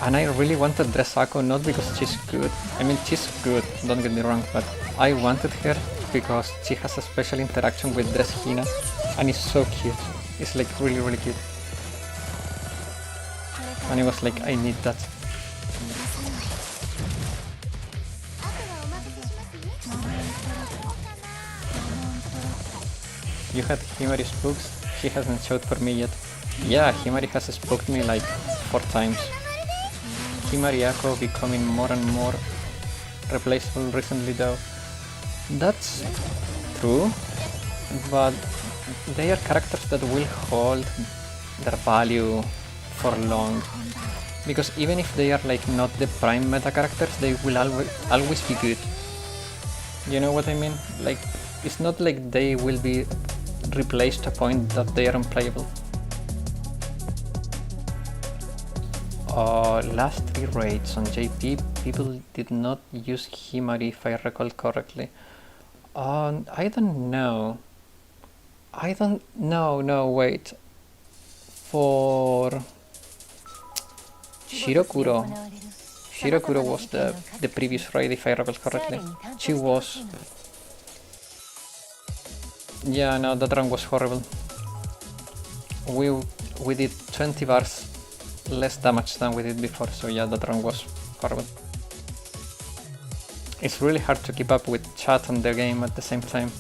And I really wanted Dress Ako, not because she's good. I mean, she's good, don't get me wrong, but I wanted her because she has a special interaction with Dress Hina, and it's so cute. It's like really cute. And I was like, I need that. You had Himari spooks? She hasn't showed for me yet. Yeah, Himari has spooked me like 4 times. Himari Ako becoming more and more replaceable recently though. That's true, but they are characters that will hold their value for long. Because even if they are like not the prime meta characters, they will always be good. You know what I mean? Like, it's not like they will be replaced to a point that they are unplayable. Last 3 raids on JP, people did not use Himari if I recall correctly. I don't know. No, wait. For Shirokuro was the previous raid if I recall correctly. She was... Yeah, no, that run was horrible. We did 20 bars less damage than we did before, so yeah, that run was horrible. It's really hard to keep up with chat and the game at the same time.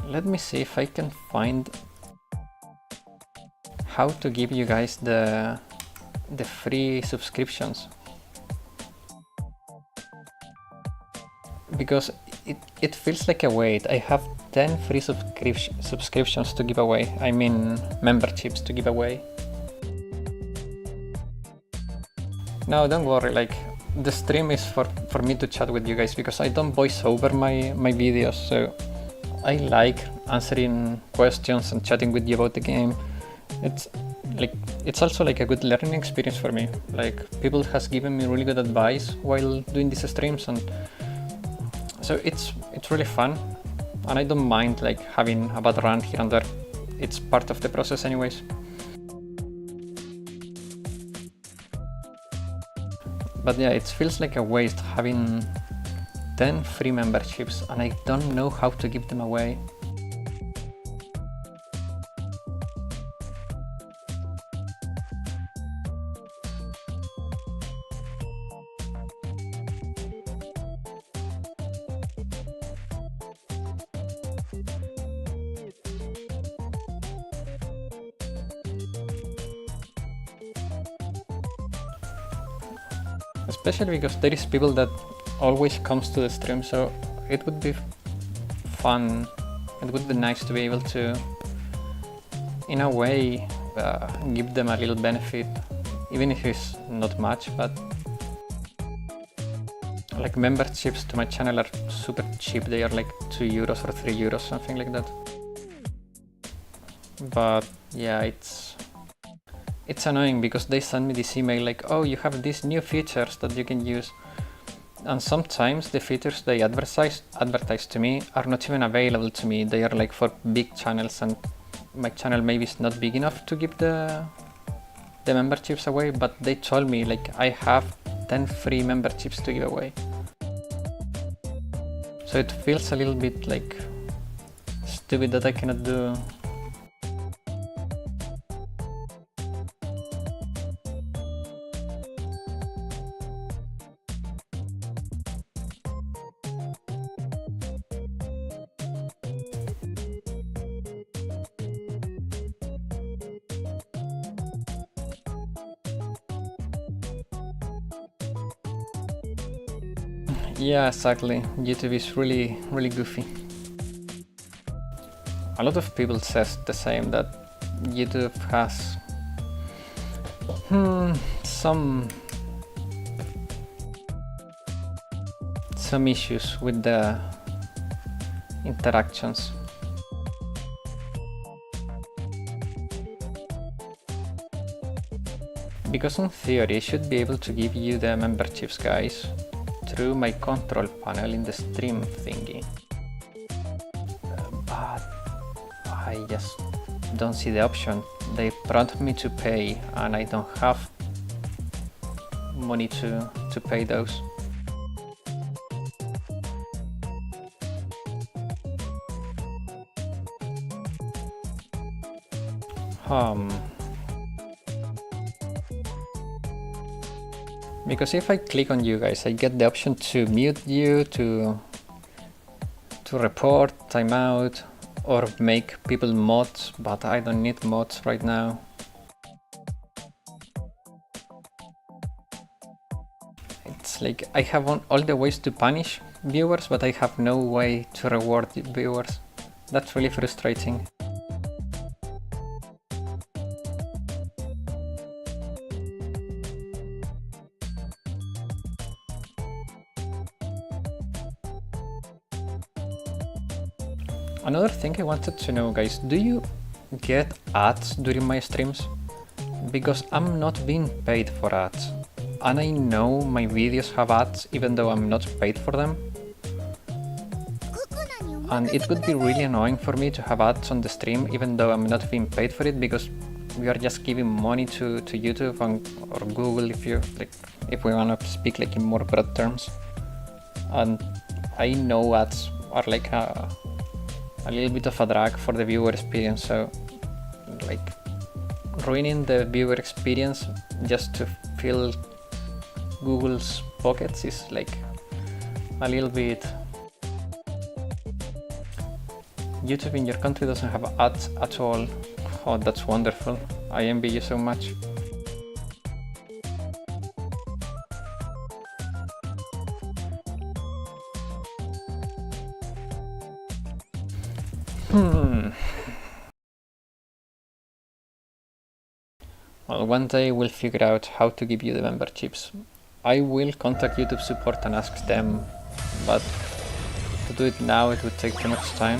Let me see if I can find how to give you guys the free subscriptions. Because it feels like a wait. I have 10 free subscriptions to give away. I mean memberships to give away. No, don't worry, like the stream is for me to chat with you guys because I don't voice over my videos, so I like answering questions and chatting with you about the game. It's also like a good learning experience for me. Like, people has given me really good advice while doing these streams, and so it's really fun, and I don't mind like having a bad run here and there. It's part of the process anyways. But yeah, it feels like a waste having 10 free memberships and I don't know how to give them away. Especially because there is people that always comes to the stream, so it would be fun. It would be nice to be able to, in a way, give them a little benefit, even if it's not much, but like memberships to my channel are super cheap. They are like €2 or €3, something like that. But yeah, it's annoying because they send me this email like, oh, you have these new features that you can use, and sometimes the features they advertise to me are not even available to me. They are like for big channels, and my channel maybe is not big enough to give the memberships away, but they told me like I have 10 free memberships to give away. So it feels a little bit like stupid that I cannot do. Yeah, exactly. YouTube is really goofy. A lot of people says the same, that YouTube has some issues with the interactions. Because in theory I should be able to give you the memberships, guys, through my control panel in the stream thingy. But I just don't see the option. They prompt me to pay and I don't have money to pay those. Because if I click on you guys, I get the option to mute you, to report, timeout, or make people mods, but I don't need mods right now. It's like I have all the ways to punish viewers, but I have no way to reward viewers. That's really frustrating. Another thing I wanted to know, guys, do you get ads during my streams? Because I'm not being paid for ads. And I know my videos have ads even though I'm not paid for them. And it would be really annoying for me to have ads on the stream even though I'm not being paid for it, because we are just giving money to YouTube or Google, if we wanna speak like in more broad terms. And I know ads are like a little bit of a drag for the viewer experience, so like ruining the viewer experience just to fill Google's pockets is like a little bit. YouTube in your country doesn't have ads at all. Oh, that's wonderful. I envy you so much. Well, one day we'll figure out how to give you the memberships. I will contact YouTube support and ask them, but to do it now it would take too much time.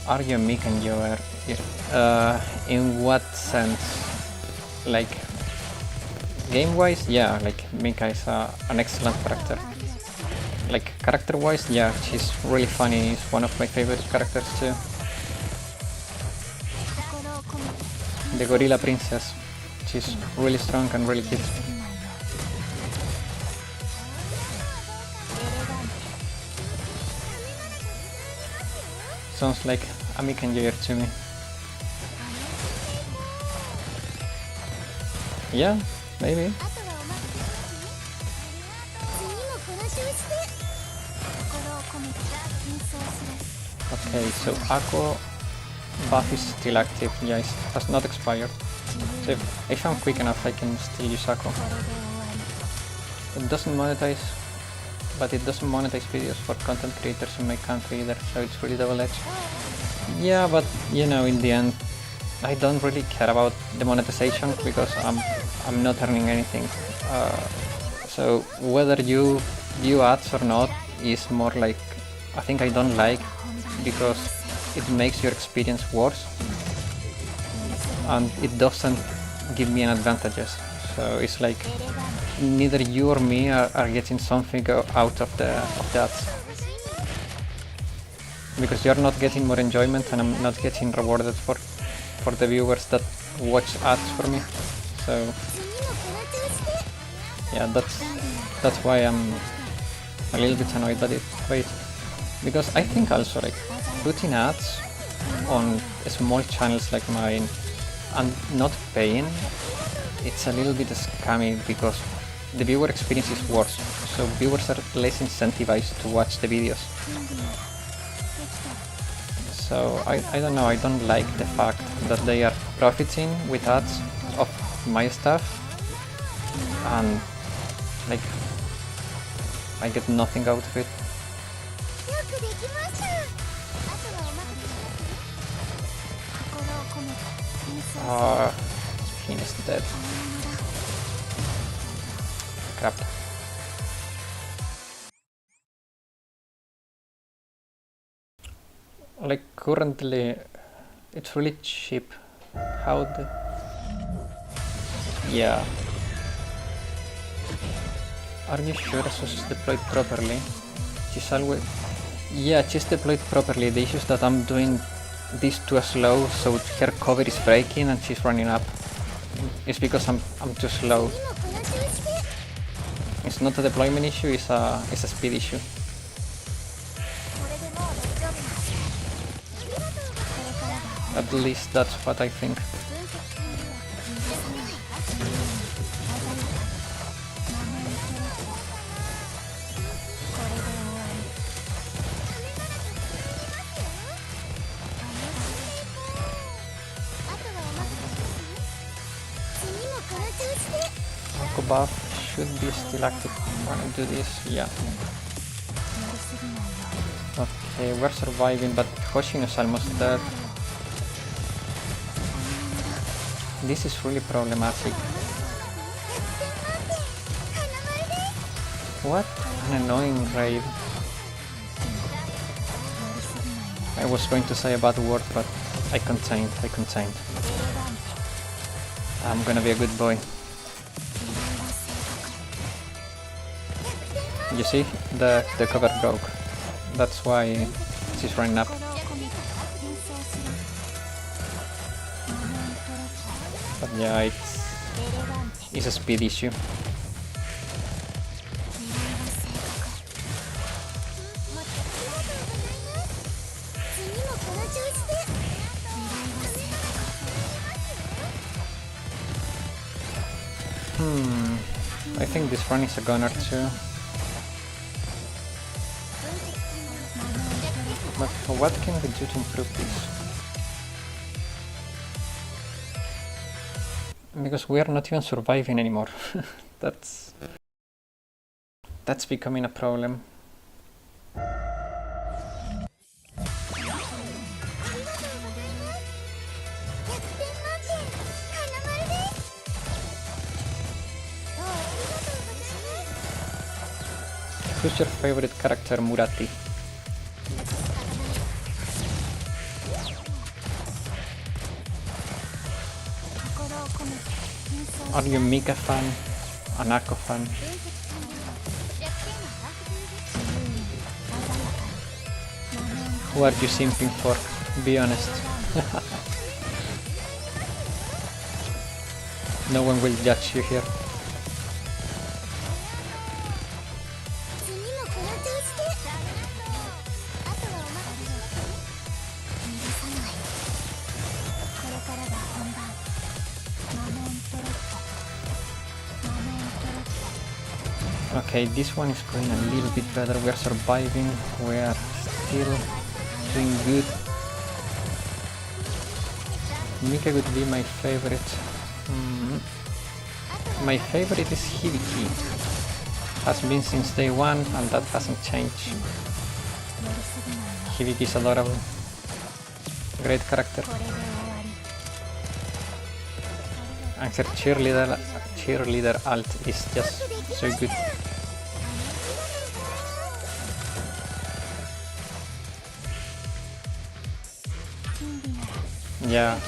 Are you Mick and you are in what sense? Like game-wise, yeah, like Mika is an excellent character. Like character-wise, yeah, she's really funny. She's one of my favorite characters too. The Gorilla Princess. She's really strong and really cute. Sounds like a Mick and Jaeger to me. Yeah, maybe. Okay, so Aqua buff is still active, yeah, it has not expired. So if I'm quick enough I can still use Aqua. It doesn't monetize, but it doesn't monetize videos for content creators in my country either, so it's really double-edged. Yeah, but you know, in the end, I don't really care about the monetization because I'm not earning anything. So whether you view ads or not is more like a thing I don't like, because it makes your experience worse and it doesn't give me an advantages. So it's like neither you or me are getting something out of the ads, because you're not getting more enjoyment and I'm not getting rewarded for the viewers that watch ads for me. So yeah, that's why I'm a little bit annoyed by it. Because I think also like putting ads on small channels like mine and not paying, it's a little bit scammy because the viewer experience is worse, so viewers are less incentivized to watch the videos. So I don't know, I don't like the fact that they are profiting with ads of my stuff and like I get nothing out of it. Hina's dead. Crap. Like currently, it's really cheap. How the... Yeah. Are you sure she's deployed properly? She's always... Yeah, she's deployed properly. The issue is that I'm doing this too slow, so her cover is breaking and she's running up. It's because I'm too slow. It's not a deployment issue, it's a speed issue. At least that's what I think. Echo buff should be still active. Wanna do this? Yeah. Okay, we're surviving, but Hoshin is almost dead. This is really problematic. What an annoying raid. I was going to say a bad word, but I contained. I'm gonna be a good boy. You see, the cover broke. That's why she's running up. But yeah, it's a speed issue. I think this run is a gunner too. But what can we do to improve this? Because we are not even surviving anymore. That's becoming a problem. Who's your favorite character, Murati? Are you Mika fan? Anako fan? Who are you simping for? Be honest. No one will judge you here. Okay, this one is going a little bit better. We are surviving. We are still doing good. Mika would be my favorite. My favorite is Hibiki. Has been since day one, and that hasn't changed. Hibiki is adorable. Great character. And her cheerleader alt is just so good. Yeah.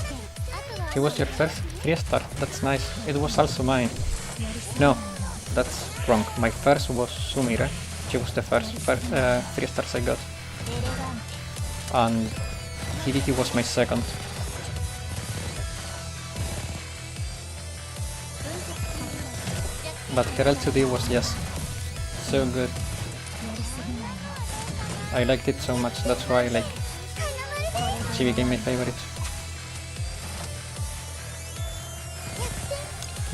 He was your first 3-star. That's nice. It was also mine. No, that's wrong. My first was Sumire. She was the first 3 stars I got. And Hibiki was my second. But her L2D was just so good. I liked it so much, that's why she became my favorite.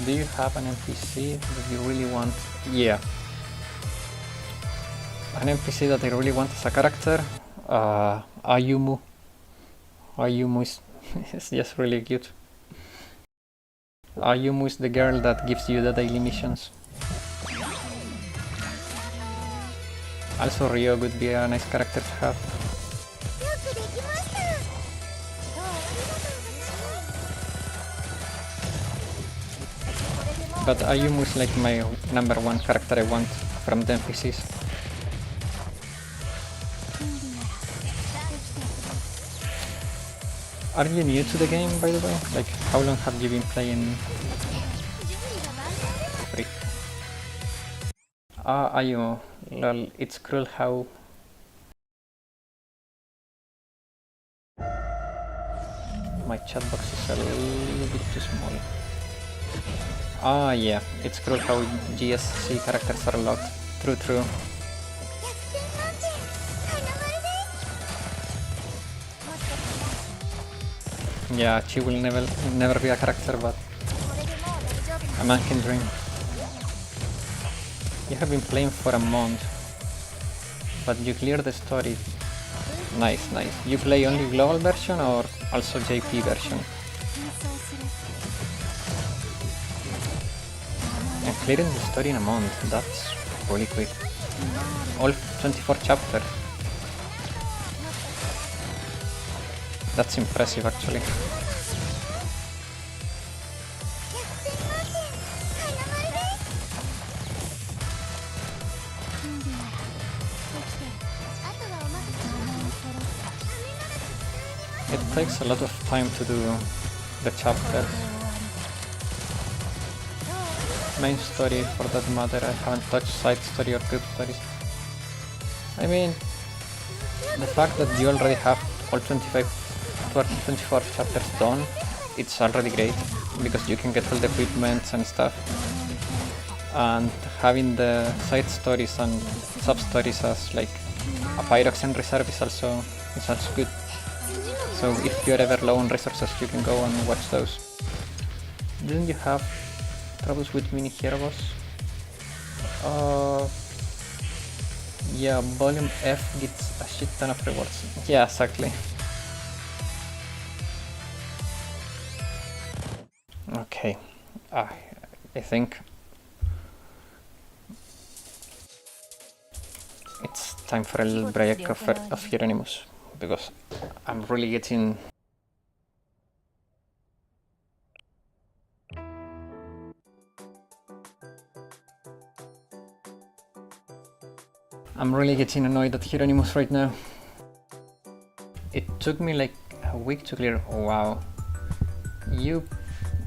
Do you have an NPC that you really want? Yeah. An NPC that I really want as a character? Ayumu. Ayumu is it's just really cute. Ayumu is the girl that gives you the daily missions. Also Ryo would be a nice character to have. But Ayumu is like my number one character I want from the NPCs. Are you new to the game, by the way? Like, how long have you been playing? Freak. Ayumu. Lol, it's cruel how... My chat box is a little bit too small. Yeah, it's cruel how GSC characters are locked. True. Yeah, she will never be a character, but a man can dream. You have been playing for a month, but you cleared the story. Nice. You play only global version or also JP version? clearing the story in a month, that's really quick. All 24 chapters. That's impressive actually. It takes a lot of time to do the chapters. Main story for that matter, I haven't touched side story or group stories. I mean, the fact that you already have all 24 chapters done, it's already great, because you can get all the equipment and stuff. And having the side stories and sub-stories as like a Pyrox and reserve is also good. So if you're ever low on resources, you can go and watch those. Didn't you have troubles with mini hero boss? Yeah, volume F gets a shit ton of rewards. Yeah, exactly. Okay, I think it's time for a little break of Hieronymus, because I'm really getting... annoyed at Hieronymus right now. It took me like a week to clear. Wow, you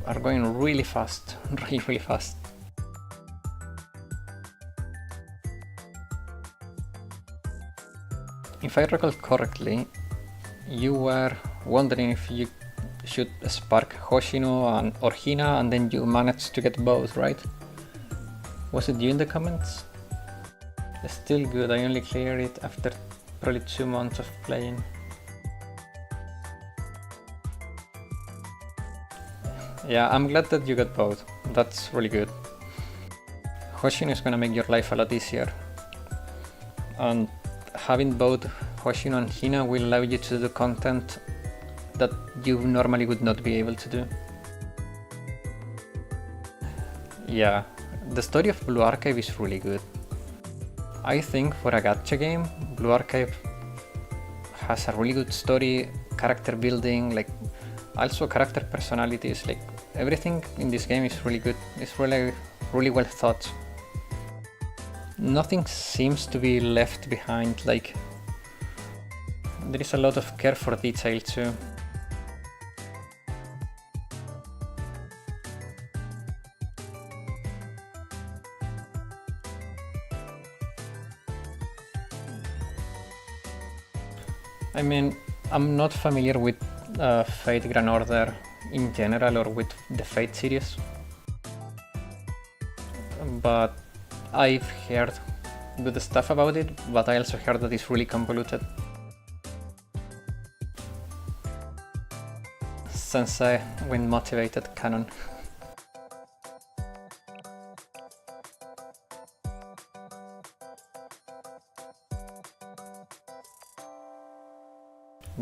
are going really fast, really fast. If I recall correctly, you were wondering if you should spark Hoshino or Hina, and then you managed to get both, right? Was it you in the comments? Still good, I only cleared it after probably 2 months of playing. Yeah, I'm glad that you got both. That's really good. Hoshino is gonna make your life a lot easier. And having both Hoshino and Hina will allow you to do content that you normally would not be able to do. Yeah, the story of Blue Archive is really good. I think for a gacha game, Blue Archive has a really good story, character building, like also character personalities, like everything in this game is really good. It's really well thought. Nothing seems to be left behind, like there is a lot of care for detail too. I mean, I'm not familiar with Fate Grand Order in general or with the Fate series, but I've heard good stuff about it, but I also heard that it's really convoluted. Sensei when motivated canon.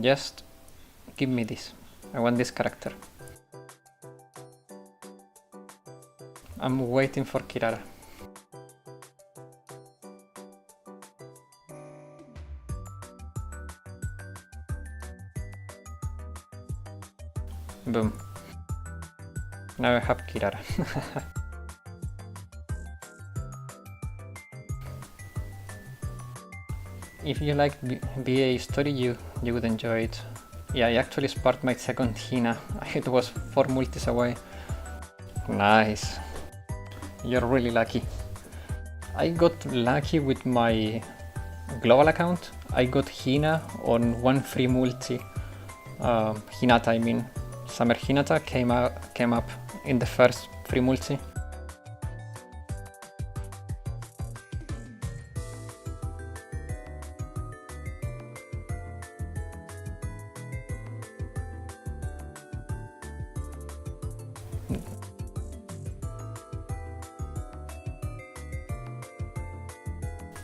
Just give me this. I want this character. I'm waiting for Kirara. Boom. Now I have Kirara. If you like BA story, you would enjoy it. Yeah, I actually sparked my second Hina. It was 4 multis away. Nice. You're really lucky. I got lucky with my global account. I got Hina on 1 free multi. Hinata, I mean. Summer Hinata came up in the first free multi.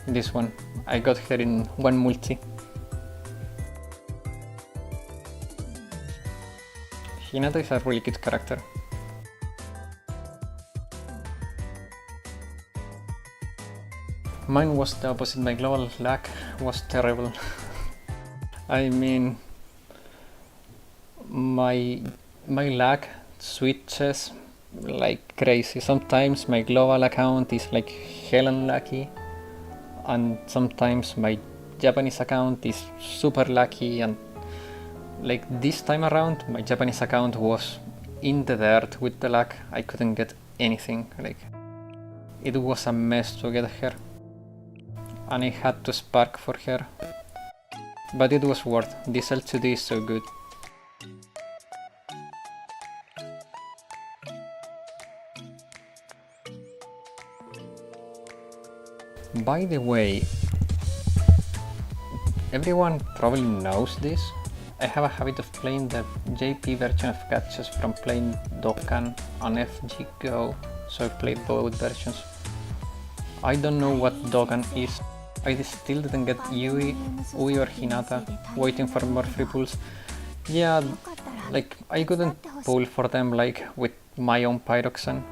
This one, I got her in 1 multi. Hinata is a really good character. Mine was the opposite, my global lag was terrible. I mean, my lag switches like crazy. Sometimes my global account is like hell unlucky, and sometimes my Japanese account is super lucky, and like this time around my Japanese account was in the dirt with the lag. I couldn't get anything, like it was a mess to get her, and I had to spark for her, but it was worth. This L2D is so good. By the way, everyone probably knows this. I have a habit of playing the JP version of Gachas from playing Dokkan on FG Go, so I played both versions. I don't know what Dokkan is. I still didn't get Ui or Hinata, waiting for more free pulls. Yeah, like I couldn't pull for them like with my own Pyroxen.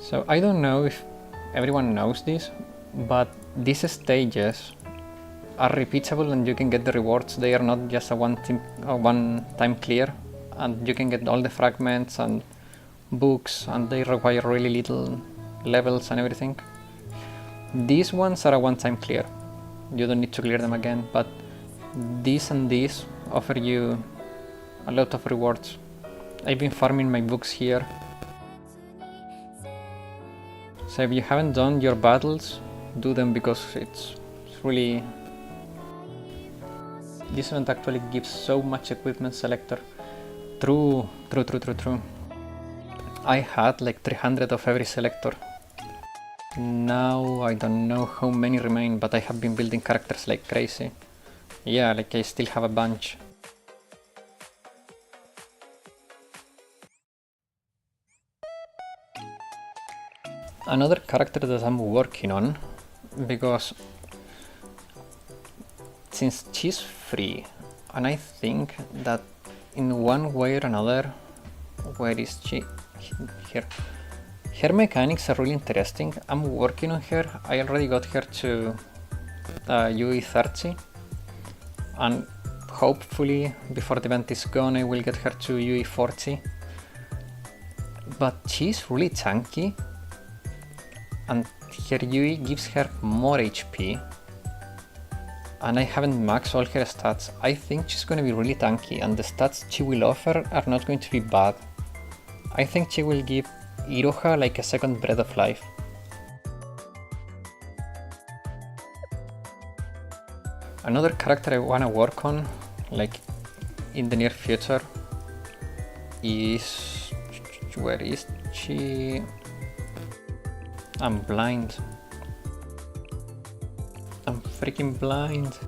So I don't know if everyone knows this, but these stages are repeatable and you can get the rewards. They are not just a one-time clear, and you can get all the fragments and books, and they require really little levels and everything. These ones are a one-time clear. You don't need to clear them again, but these and these offer you a lot of rewards. I've been farming my books here. So if you haven't done your battles, do them, because it's really... This event actually gives so much equipment selector. True. I had like 300 of every selector. Now I don't know how many remain, but I have been building characters like crazy. Yeah, like I still have a bunch. Another character that I'm working on, because since she's free, and I think that in one way or another, where is she? Here. Her mechanics are really interesting. I'm working on her. I already got her to UE 30, and hopefully before the event is gone I will get her to UE 40. But she's really tanky, and her UE gives her more HP, and I haven't maxed all her stats. I think she's going to be really tanky, and the stats she will offer are not going to be bad. I think she will give Iroha like a second breath of life. Another character I wanna work on, like in the near future, is... where is she? I'm blind. I'm freaking blind.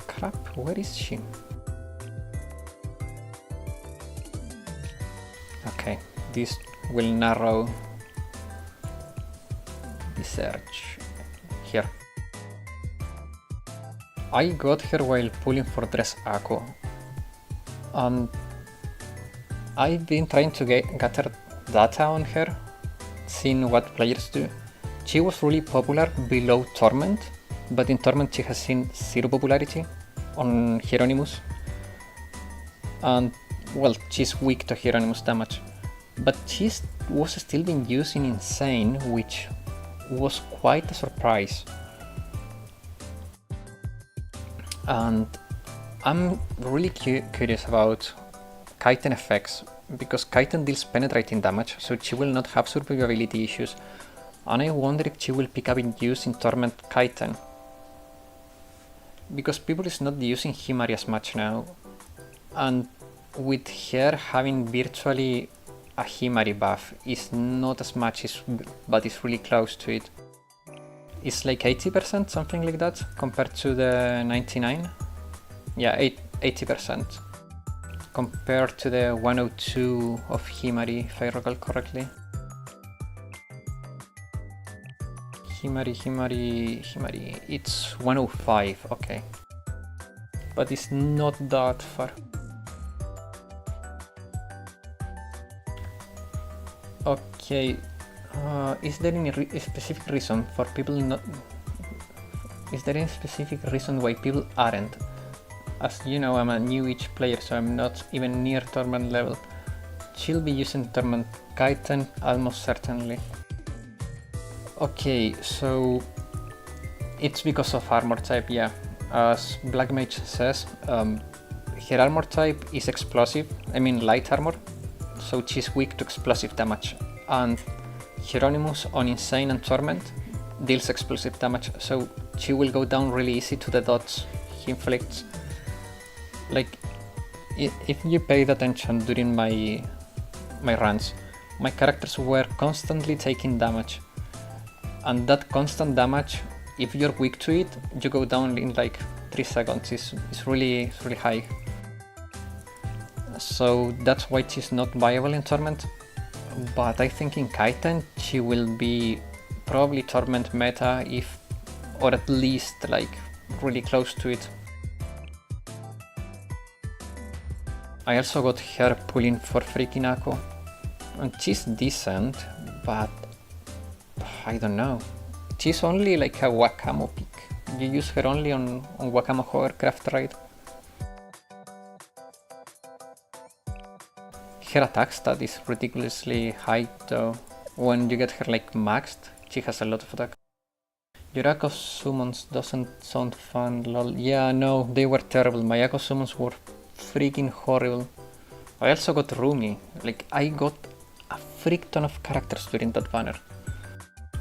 Crap, where is she? Okay, this will narrow the search. Here. I got her while pulling for Dress Ako, and I've been trying to gather data on her, seeing what players do. She was really popular below Torment, but in Torment she has seen zero popularity on Hieronymus, and well, she's weak to Hieronymus damage, but she was still being used in Insane, which was quite a surprise. And I'm really curious about Kaiten effects, because Kaiten deals penetrating damage, so she will not have survivability issues, and I wonder if she will pick up in use in Torment Kaiten, because people is not using Himari as much now, and with her having virtually a Himari buff is not as much, but it's really close to it. It's like 80%, something like that, compared to the 99? Yeah, 80%. Compared to the 102 of Himari, if I recall correctly. Himari, it's 105, okay. But it's not that far. Okay, is there any specific reason for people not... Is there any specific reason why people aren't? As you know, I'm a new-ish player, so I'm not even near Torment level. She'll be using Torment Kaitan almost certainly. Okay, so it's because of armor type, yeah. As Black Mage says, her armor type is explosive, I mean light armor, so she's weak to explosive damage. And Hieronymus on Insane and Torment deals explosive damage, so she will go down really easy to the dots he inflicts. Like, if you paid attention during my runs, my characters were constantly taking damage. And that constant damage, if you're weak to it, you go down in like 3 seconds. It's really high. So that's why she's not viable in Torment. But I think in Kaitan she will be probably Torment meta, if, or at least like really close to it. I also got her pulling for freaking Ako, and she's decent, but I don't know. She's only like a Wakamo pick. You use her only on Wakamo hovercraft, right? Her attack stat is ridiculously high though. When you get her like maxed, she has a lot of attack. Yurako summons doesn't sound fun, lol. Yeah, no, they were terrible. My Yako summons were freaking horrible. I also got Rumi. Like, I got a freak ton of characters during that banner.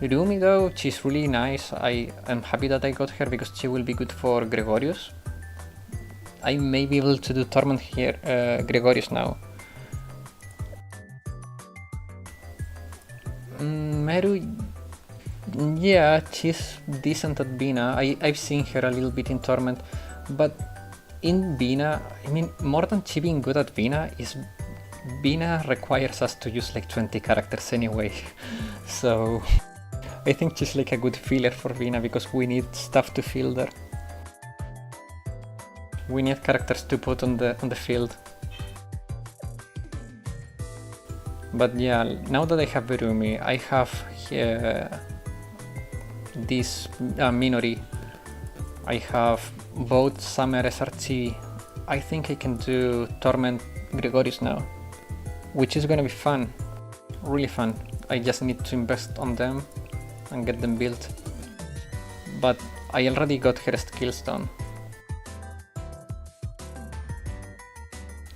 Rumi though, she's really nice. I am happy that I got her because she will be good for Gregorius. I may be able to do Torment here, Gregorius now. Meru, yeah, she's decent at Bina. I've seen her a little bit in Torment, but in Bina, I mean, more than she being good at Bina, is Bina requires us to use like 20 characters anyway. So I think she's like a good filler for Bina because we need stuff to fill there. We need characters to put on the field. But yeah, now that I have Berumi, I have this Minori. I have both Summer SRT. I think I can do Torment Gregorius now, which is gonna be fun, really fun. I just need to invest on them and get them built. But I already got her skills done.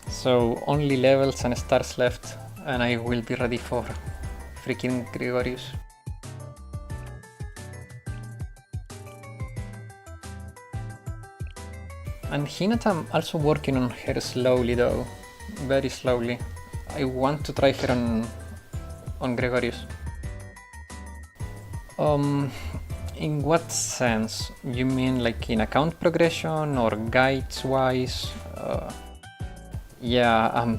So only levels and stars left, and I will be ready for freaking Gregorius. And Hinata, I'm also working on her slowly though, very slowly. I want to try her on Gregorius. In what sense? You mean like in account progression or guides wise? Yeah,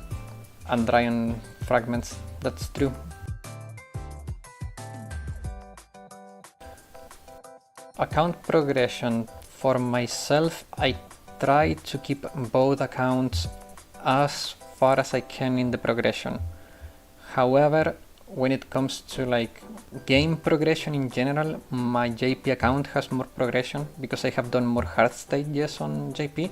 Andrian fragments, that's true. Account progression, for myself, I try to keep both accounts as far as I can in the progression. However, when it comes to like game progression in general, my JP account has more progression because I have done more hard stages on JP.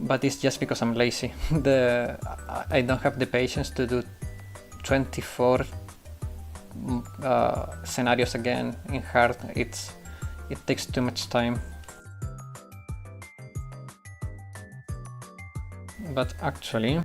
But it's just because I'm lazy. I don't have the patience to do 24 scenarios again in hard. It takes too much time. But actually,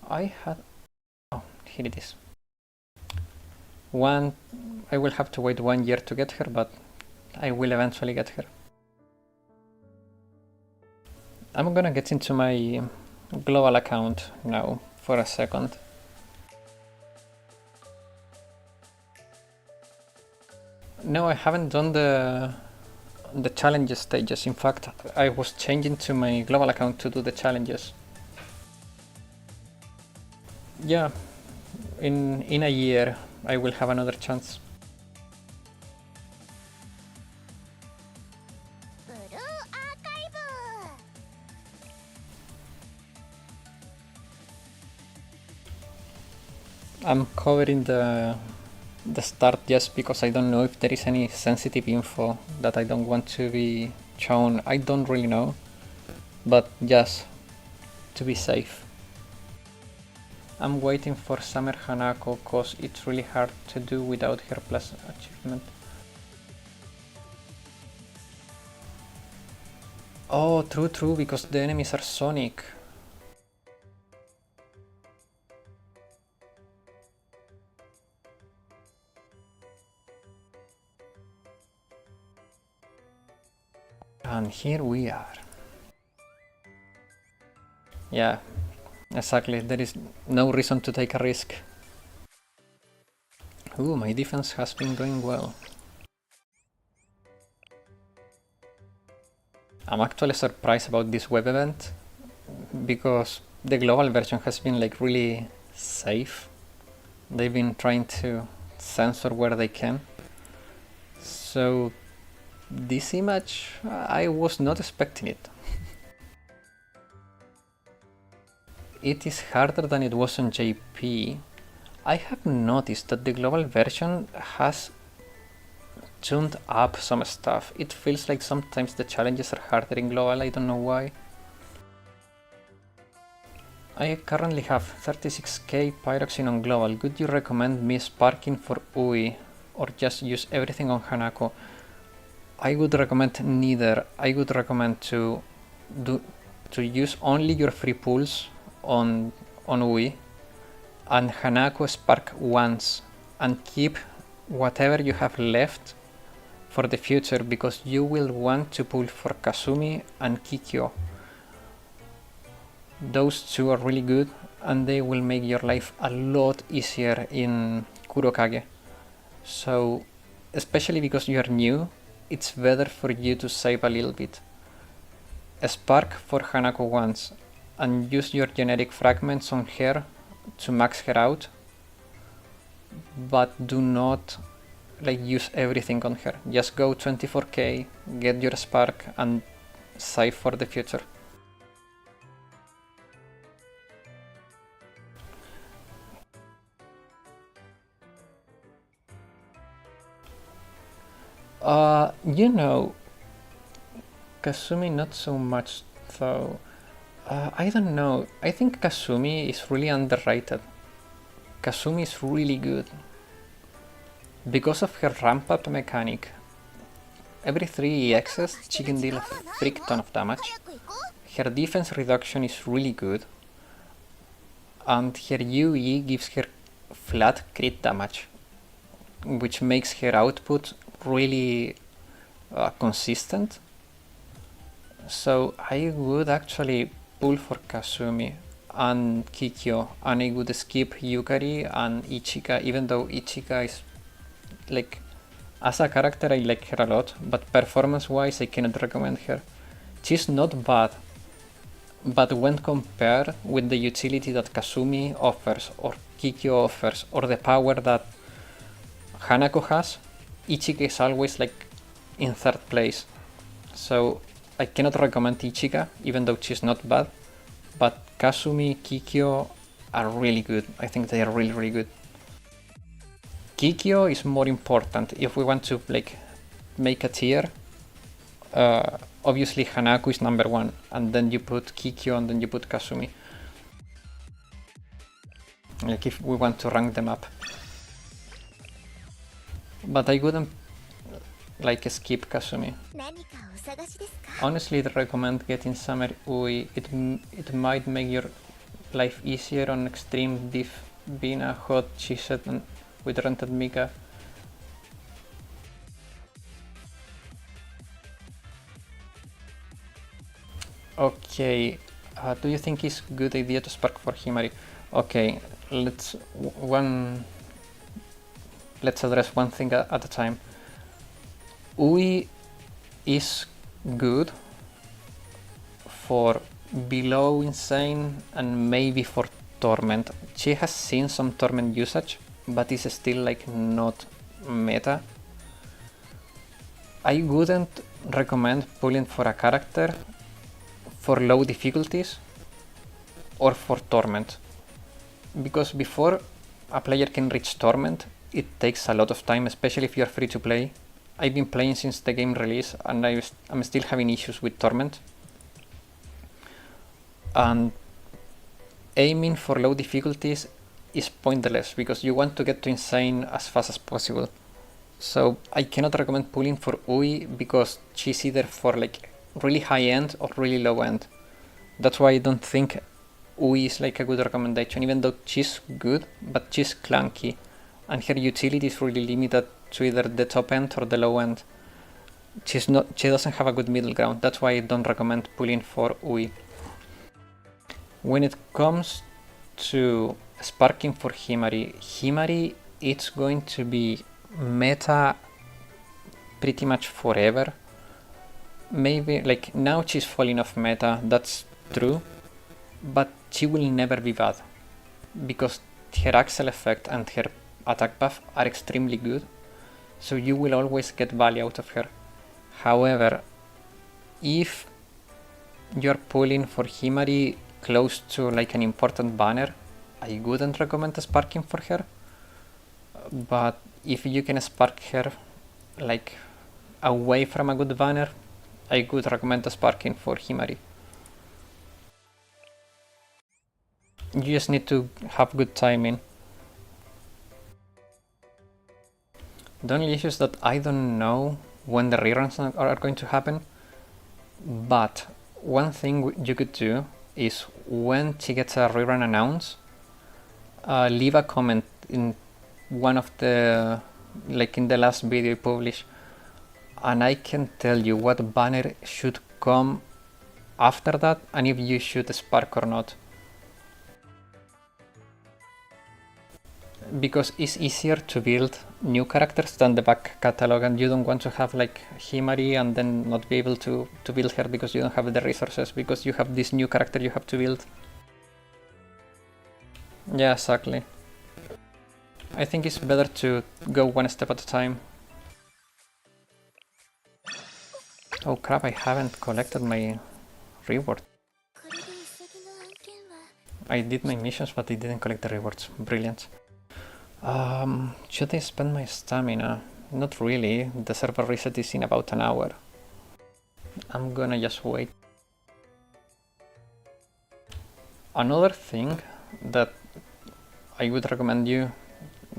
I had... Oh, here it is. I will have to wait 1 year to get her, but I will eventually get her. I'm gonna get into my global account now for a second. No, I haven't done the challenges stages. In fact, I was changing to my global account to do the challenges. Yeah, in a year I will have another chance.
ブルーアーカイブ
I'm covering the start just because I don't know if there is any sensitive info that I don't want to be shown. I don't really know, but just to be safe. I'm waiting for Summer Hanako cause it's really hard to do without her plus achievement. Oh, true, because the enemies are Sonic. And here we are. Yeah, exactly, there is no reason to take a risk. Ooh, my defense has been going well. I'm actually surprised about this web event, because the global version has been like really safe. They've been trying to censor where they can. So this image, I was not expecting it. It is harder than it was on JP. I have noticed that the global version has tuned up some stuff. It feels like sometimes the challenges are harder in global, I don't know why. I currently have 36k pyroxene on global. Would you recommend me sparking for UI or just use everything on Hanako? I would recommend neither. I would recommend to use only your free pools on UI and Hanako spark once and keep whatever you have left for the future, because you will want to pull for Kazumi and Kikyo. Those two are really good and they will make your life a lot easier in Kurokage. So, especially because you are new, it's better for you to save a little bit. Spark for Hanako once and use your generic fragments on her to max her out, but do not like use everything on her. Just go 24k, get your spark and save for the future. You know, Kazumi not so much though. I don't know, I think Kazumi is really underrated. Kazumi is really good because of her ramp up mechanic. Every 3 EXs she can deal a freak ton of damage. Her defense reduction is really good, and her UE gives her flat crit damage, which makes her output really consistent. So I would actually pull for Kazumi and Kikyo, and I would skip Yukari and Ichika, even though Ichika is like, as a character I like her a lot, but performance wise I cannot recommend her. She's not bad, but when compared with the utility that Kazumi offers or Kikyo offers or the power that Hanako has, Ichika is always like in 3rd place. So I cannot recommend Ichika, even though she's not bad, but Kazumi, Kikyo are really good. I think they are really good. Kikyo is more important if we want to like make a tier. Obviously Hanako is number 1, and then you put Kikyo and then you put Kazumi. Like if we want to rank them up. But I wouldn't like skip Kazumi. Honestly, I'd recommend getting Summer UI. It might make your life easier on extreme diff being a hot Chiset and with rented Mika. Okay, do you think it's good idea to spark for Himari? Okay, let's address one thing at a time. Ui is good for below insane and maybe for torment. She has seen some torment usage, but is still like not meta. I wouldn't recommend pulling for a character for low difficulties or for torment, because before a player can reach torment it takes a lot of time, especially if you're free to play. I've been playing since the game release and I'm still having issues with torment, and aiming for low difficulties is pointless because you want to get to insane as fast as possible. So I cannot recommend pulling for Ui because she's either for like really high end or really low end. That's why I don't think Ui is like a good recommendation, even though she's good, but she's clunky and her utility is really limited to either the top end or the low end. She doesn't have a good middle ground. That's why I don't recommend pulling for Ui. When it comes to sparking for Himari it's going to be meta pretty much forever. Maybe like now she's falling off meta, that's true, but she will never be bad because her Axel effect and her attack buff are extremely good, so you will always get value out of her. However, if you're pulling for Himari close to like an important banner, I wouldn't recommend sparking for her. But if you can spark her like away from a good banner, I would recommend sparking for Himari. You just need to have good timing. The only issue is that I don't know when the reruns are going to happen, but one thing you could do is when she gets a rerun announced, leave a comment in one of the, like in the last video I published, and I can tell you what banner should come after that and if you should spark or not. Because it's easier to build new characters than the back catalog, and you don't want to have like Himari and then not be able to build her because you don't have the resources, because you have this new character you have to build. Yeah, exactly. I think it's better to go one step at a time. Oh crap, I haven't collected my reward. I did my missions, but I didn't collect the rewards. Brilliant. Should I spend my stamina? Not really. The server reset is in about an hour. I'm gonna just wait. Another thing that I would recommend you,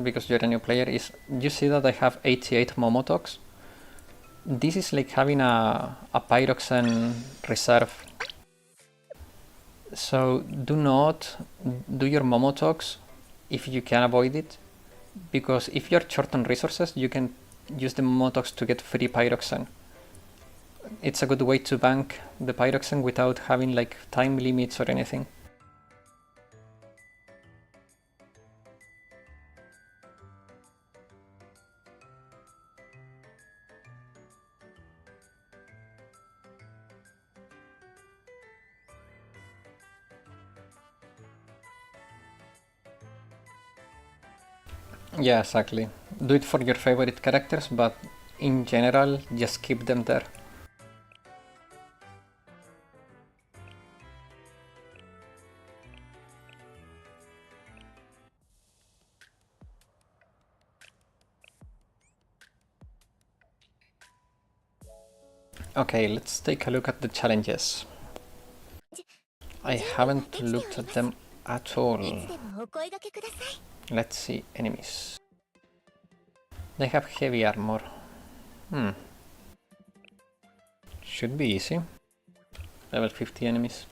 because you're a new player, is you see that I have 88 Momotogs? This is like having a Pyroxen reserve. So do not do your Momotogs if you can avoid it, because if you're short on resources you can use the Momotogs to get free Pyroxen. It's a good way to bank the Pyroxen without having like time limits or anything. Yeah, exactly. Do it for your favorite characters, but in general, just keep them there. Okay, let's take a look at the challenges. I haven't looked at them at all. Let's see, enemies. They have heavy armor. Should be easy. Level 50 enemies.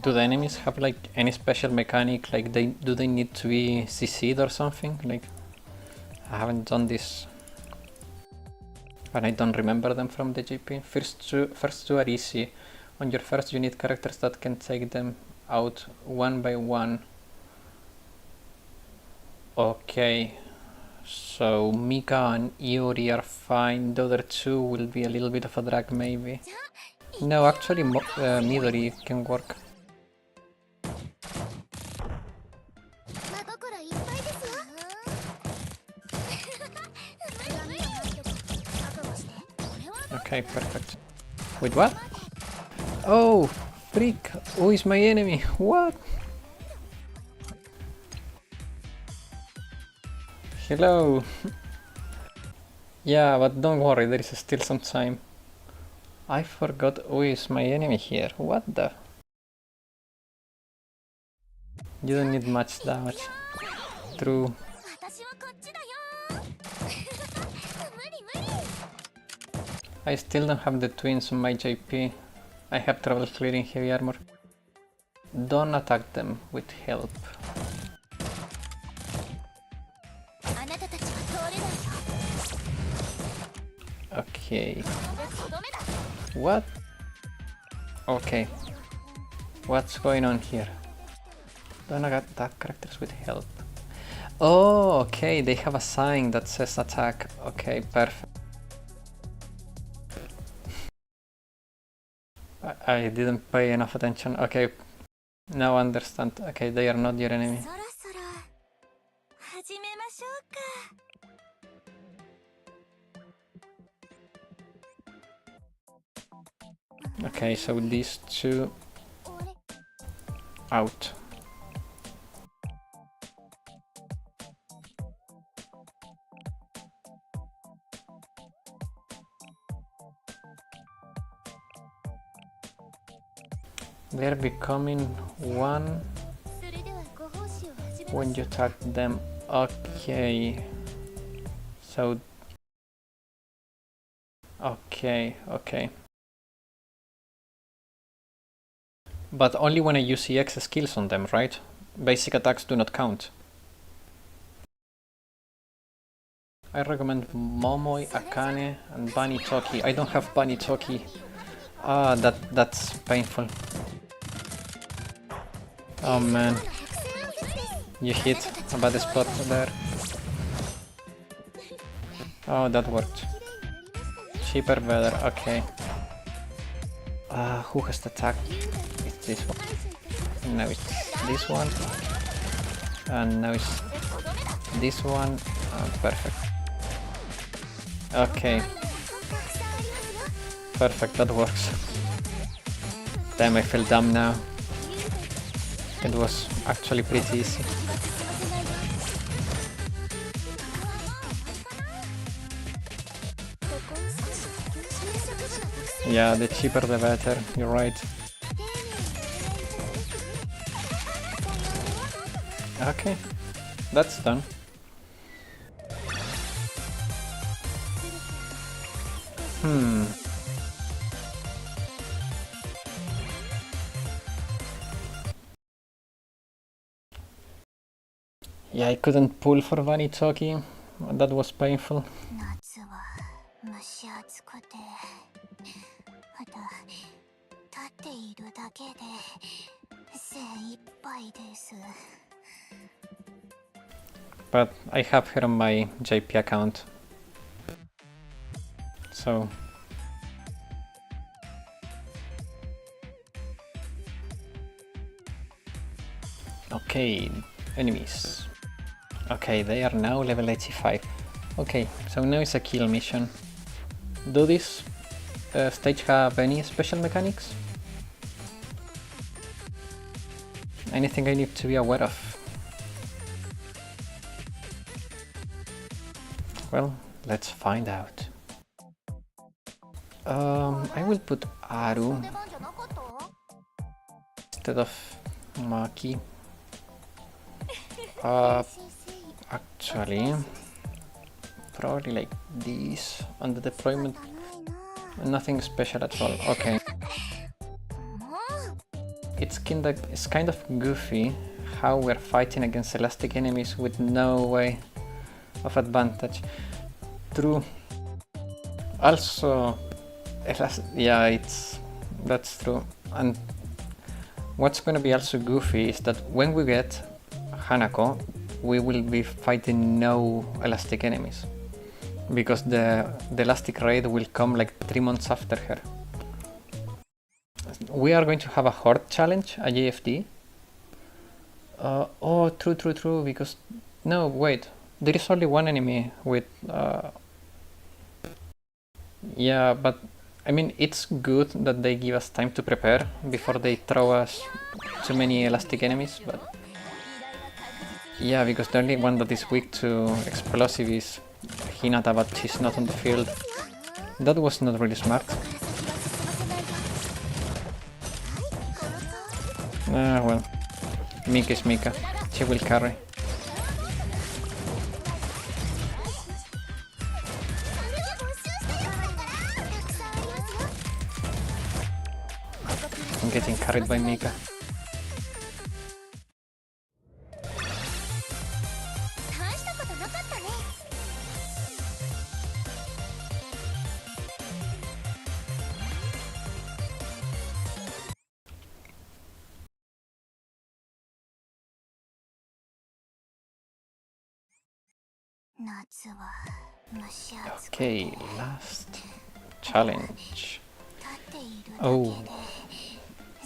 Do the enemies have like any special mechanic? Like do they need to be CC'd or something? Like I haven't done this and I don't remember them from the GP. First two are easy. On your first you need characters that can take them out one by one. Okay, so Mika and Iori are fine. The other two will be a little bit of a drag maybe. No, actually Midori can work. Okay, perfect. Wait, what? Oh, freak! Who is my enemy? What? Hello! Yeah, but don't worry, there is still some time. I forgot who is my enemy here. What the? You don't need much damage. True. I still don't have the twins on my JP. I have trouble clearing heavy armor. Don't attack them with help. Okay. What? Okay. What's going on here? Don't attack characters with help. Oh, okay, they have a sign that says attack. Okay, perfect. I didn't pay enough attention. Okay, now I understand. Okay, they are not your enemy. Okay, so these two out. They're becoming one when you attack them. Okay. So... Okay. But only when I use EX skills on them, right? Basic attacks do not count. I recommend Momoi, Akane, and Bunny Toki. I don't have Bunny Toki. Ah, that's painful. Oh man. You hit a bad spot there. Oh, that worked. Cheaper, better, okay. Who has the attack? It's this one. Now it's this one. And now it's this one. Perfect. Okay. Perfect, that works. Damn, I feel dumb now. It was actually pretty easy. Yeah, the cheaper the better, you're right. Okay, that's done. Yeah, I couldn't pull for Vanitoki. That was painful. But I have her on my JP account. So... Okay, enemies. Okay, they are now level 85. Okay, so now it's a kill mission. Do this stage have any special mechanics? Anything I need to be aware of? Well, let's find out. I will put Aru instead of Maki. Actually, probably like this on the deployment. Nothing special at all. Okay. it's kind of goofy how we're fighting against elastic enemies with no way of advantage. True. Also, yeah, that's true. And what's gonna be also goofy is that when we get Hanako, we will be fighting no elastic enemies, because the elastic raid will come like 3 months after her. We are going to have a horde challenge, a JFD. Oh, true, because... No, wait. There is only one enemy with... Yeah, but... I mean, it's good that they give us time to prepare before they throw us too many elastic enemies, but... Yeah, because the only one that is weak to explosive is Hinata, but she's not on the field. That was not really smart. Well, Mika is Mika. She will carry. I'm getting carried by Mika. Okay, last challenge. Oh,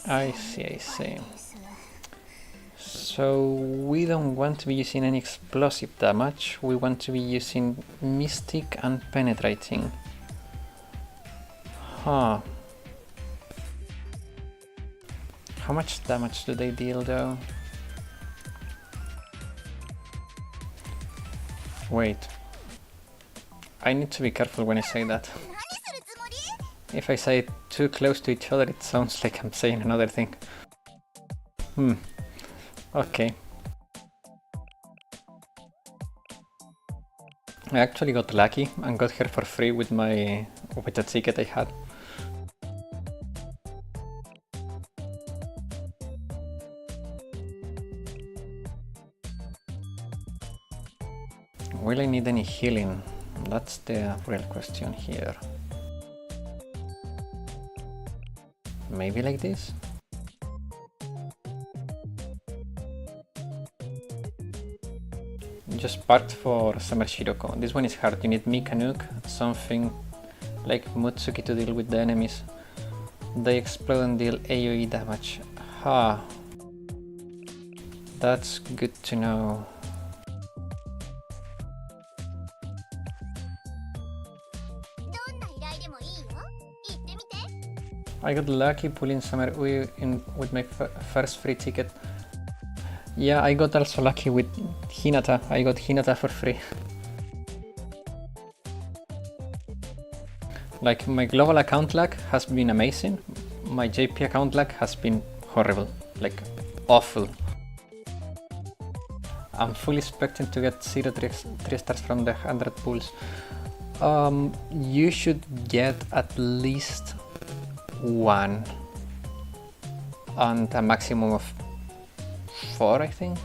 I see. So we don't want to be using any explosive damage, we want to be using Mystic and Penetrating. Huh. How much damage do they deal though? Wait. I need to be careful when I say that. If I say it too close to each other, it sounds like I'm saying another thing. Okay. I actually got lucky and got her for free with the ticket I had. Will I need any healing? That's the real question here. Maybe like this? Just parked for Summer Shiroko. This one is hard, you need Mika Nuke, something like Mutsuki to deal with the enemies. They explode and deal AoE damage. Ha! That's good to know. I got lucky pulling Summer Ui in with my first free ticket. Yeah, I got also lucky with Hinata. I got Hinata for free. Like, my global account lag has been amazing. My JP account lag has been horrible. Like, awful. I'm fully expecting to get 3 stars from the 100 pulls. You should get at least 1 and a maximum of 4, I think.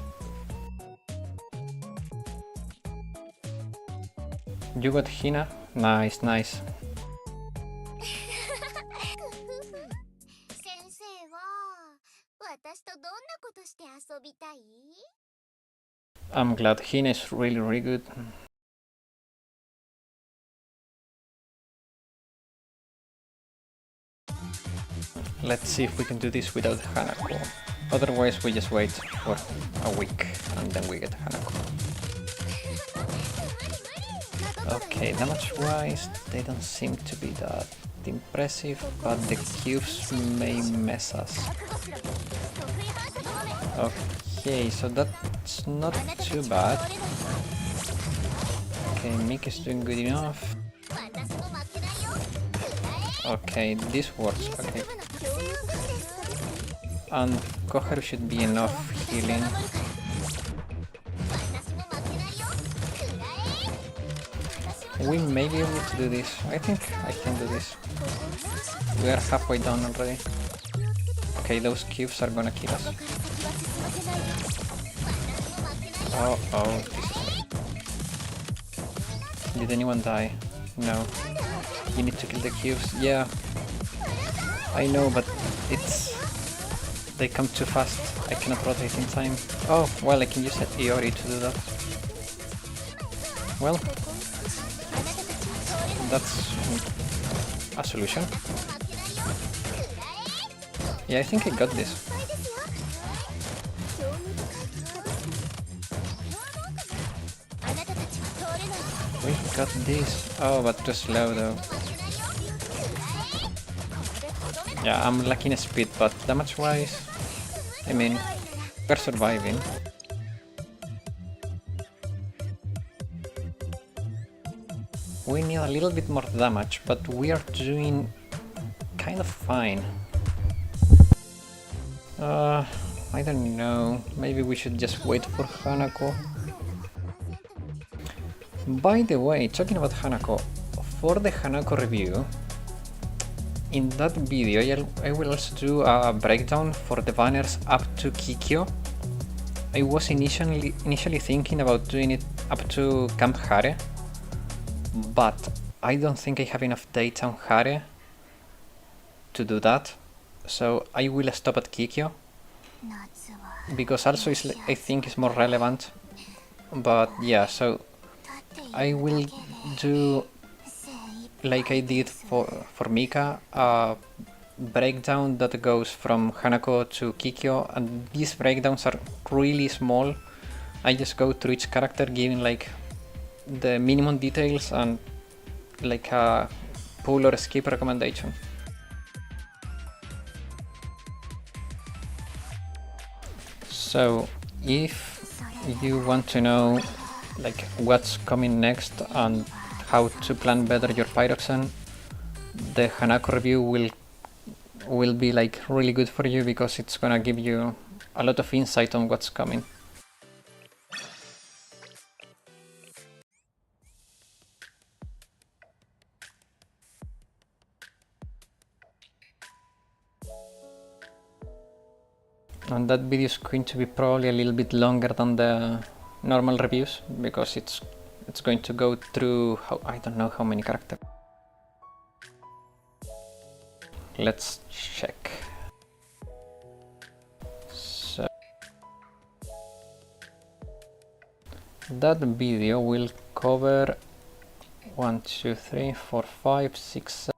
You got Hina? Nice. I'm glad. Hina is really good. Let's see if we can do this without Hanako. Otherwise we just wait for a week and then we get Hanako. Okay, damage wise they don't seem to be that impressive, but the cubes may mess us. Okay, so that's not too bad. Okay, Mick is doing good enough. Okay, this works, okay. And Koharu should be enough healing. We may be able to do this. I think I can do this. We are halfway done already. Okay, those cubes are gonna kill us. Oh, this is... Did anyone die? No. You need to kill the cubes. Yeah. I know, but it's... They come too fast. I cannot rotate in time. Oh, well, I can use Iori to do that. Well, that's a solution. Yeah, I think I got this. We got this. Oh, but too slow though. Yeah, I'm lacking speed, but damage-wise, I mean, we're surviving. We need a little bit more damage, but we are doing kind of fine. I don't know, maybe we should just wait for Hanako. By the way, talking about Hanako, for the Hanako review, in that video I will also do a breakdown for the banners up to Kikyo. I was initially thinking about doing it up to Camp Hare, but I don't think I have enough data on Hare to do that, so I will stop at Kikyo, because also I think it's more relevant. But yeah, so I will do, like I did for Mika, a breakdown that goes from Hanako to Kikyo, and these breakdowns are really small. I just go through each character giving like the minimum details and like a pull or skip recommendation. So if you want to know like what's coming next and how to plan better your Pyroxene, the Hanako review will be like really good for you, because it's gonna give you a lot of insight on what's coming. And that video is going to be probably a little bit longer than the normal reviews, because it's going to go through I don't know how many characters. Let's check. So that video will cover 1, 2, 3, 4, 5, 6, 7,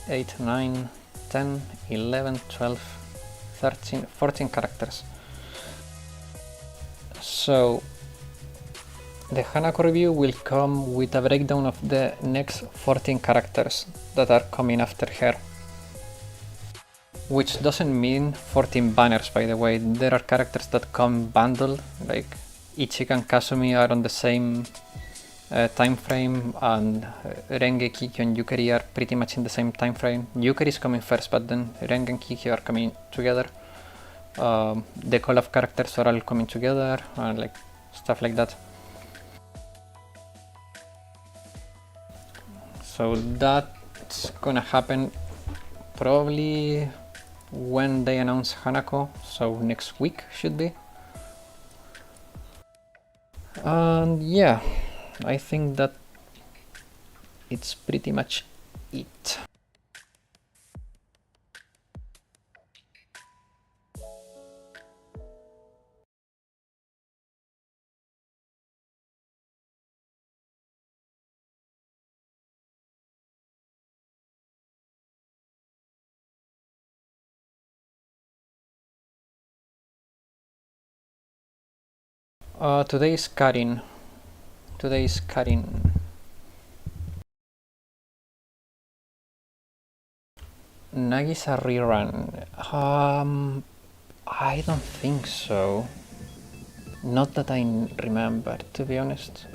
8, 9, 10, 11, 12, 13, 14 characters. So the Hanako review will come with a breakdown of the next 14 characters that are coming after her. Which doesn't mean 14 banners, by the way. There are characters that come bundled, like Ichika and Kasumi are on the same time frame, and Renge, Kikyo and Yukari are pretty much in the same time frame. Yukari is coming first, but then Renge and Kikyo are coming together. The Call of characters are all coming together, and like stuff like that. So that's gonna happen probably when they announce Hanako, so next week should be. And yeah, I think that it's pretty much it. Today is Karin. Nagisa rerun. I don't think so. Not that I remember, to be honest.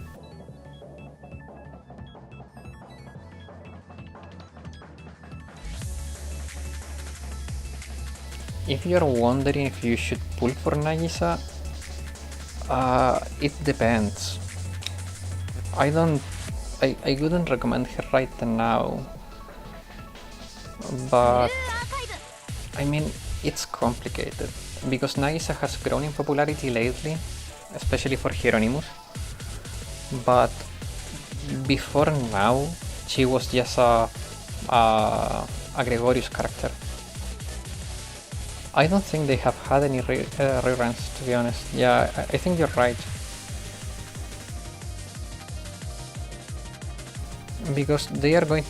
If you're wondering if you should pull for Nagisa, it depends. I wouldn't recommend her right now, but I mean, it's complicated, because Nagisa has grown in popularity lately, especially for Hieronymus, but before now, she was just a Gregorius character. I don't think they have had any reruns, to be honest. Yeah, I think you're right. Because they are going...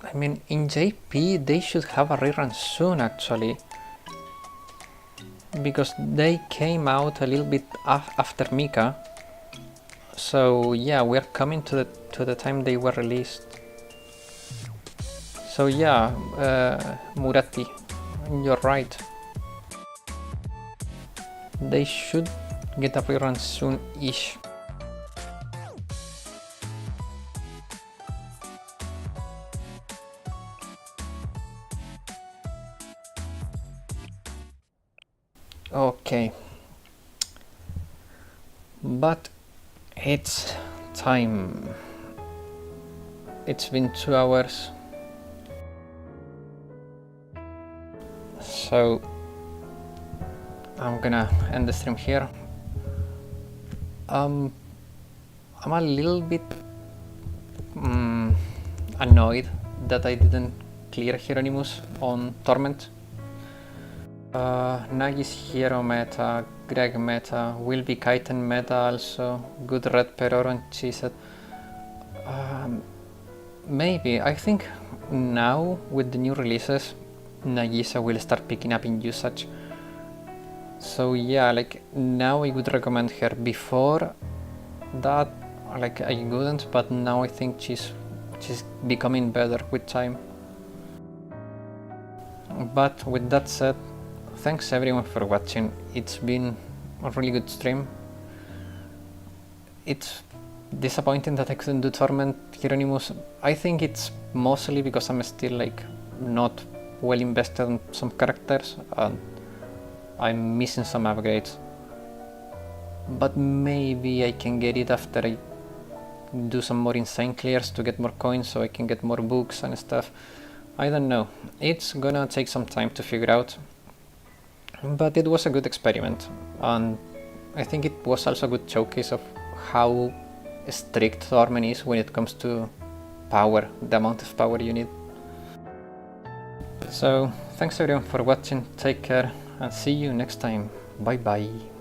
I mean, in JP they should have a rerun soon, actually. Because they came out a little bit after Mika. So yeah, we're coming to the time they were released. So yeah, Murati, you're right. They should get a rerun soon-ish. Okay. But it's time. It's been 2 hours. So I'm gonna end the stream here. I'm a little bit annoyed that I didn't clear Hieronymus on Torment. Nagi's Hero meta, Greg meta, will be Kaiten meta also, good red Peroro and Cheeset. Maybe, I think now with the new releases, Nagisa will start picking up in usage. So yeah, like now I would recommend her. Before that, like I wouldn't, but now I think she's becoming better with time. But with that said, thanks everyone for watching. It's been a really good stream. It's disappointing that I couldn't do Torment Hieronymus. I think it's mostly because I'm still like not well invested in some characters and I'm missing some upgrades. But maybe I can get it after I do some more insane clears to get more coins so I can get more books and stuff. I don't know. It's gonna take some time to figure out. But it was a good experiment, and I think it was also a good showcase of how strict Torment is when it comes to power, the amount of power you need. So, thanks everyone for watching, take care, and see you next time. Bye bye.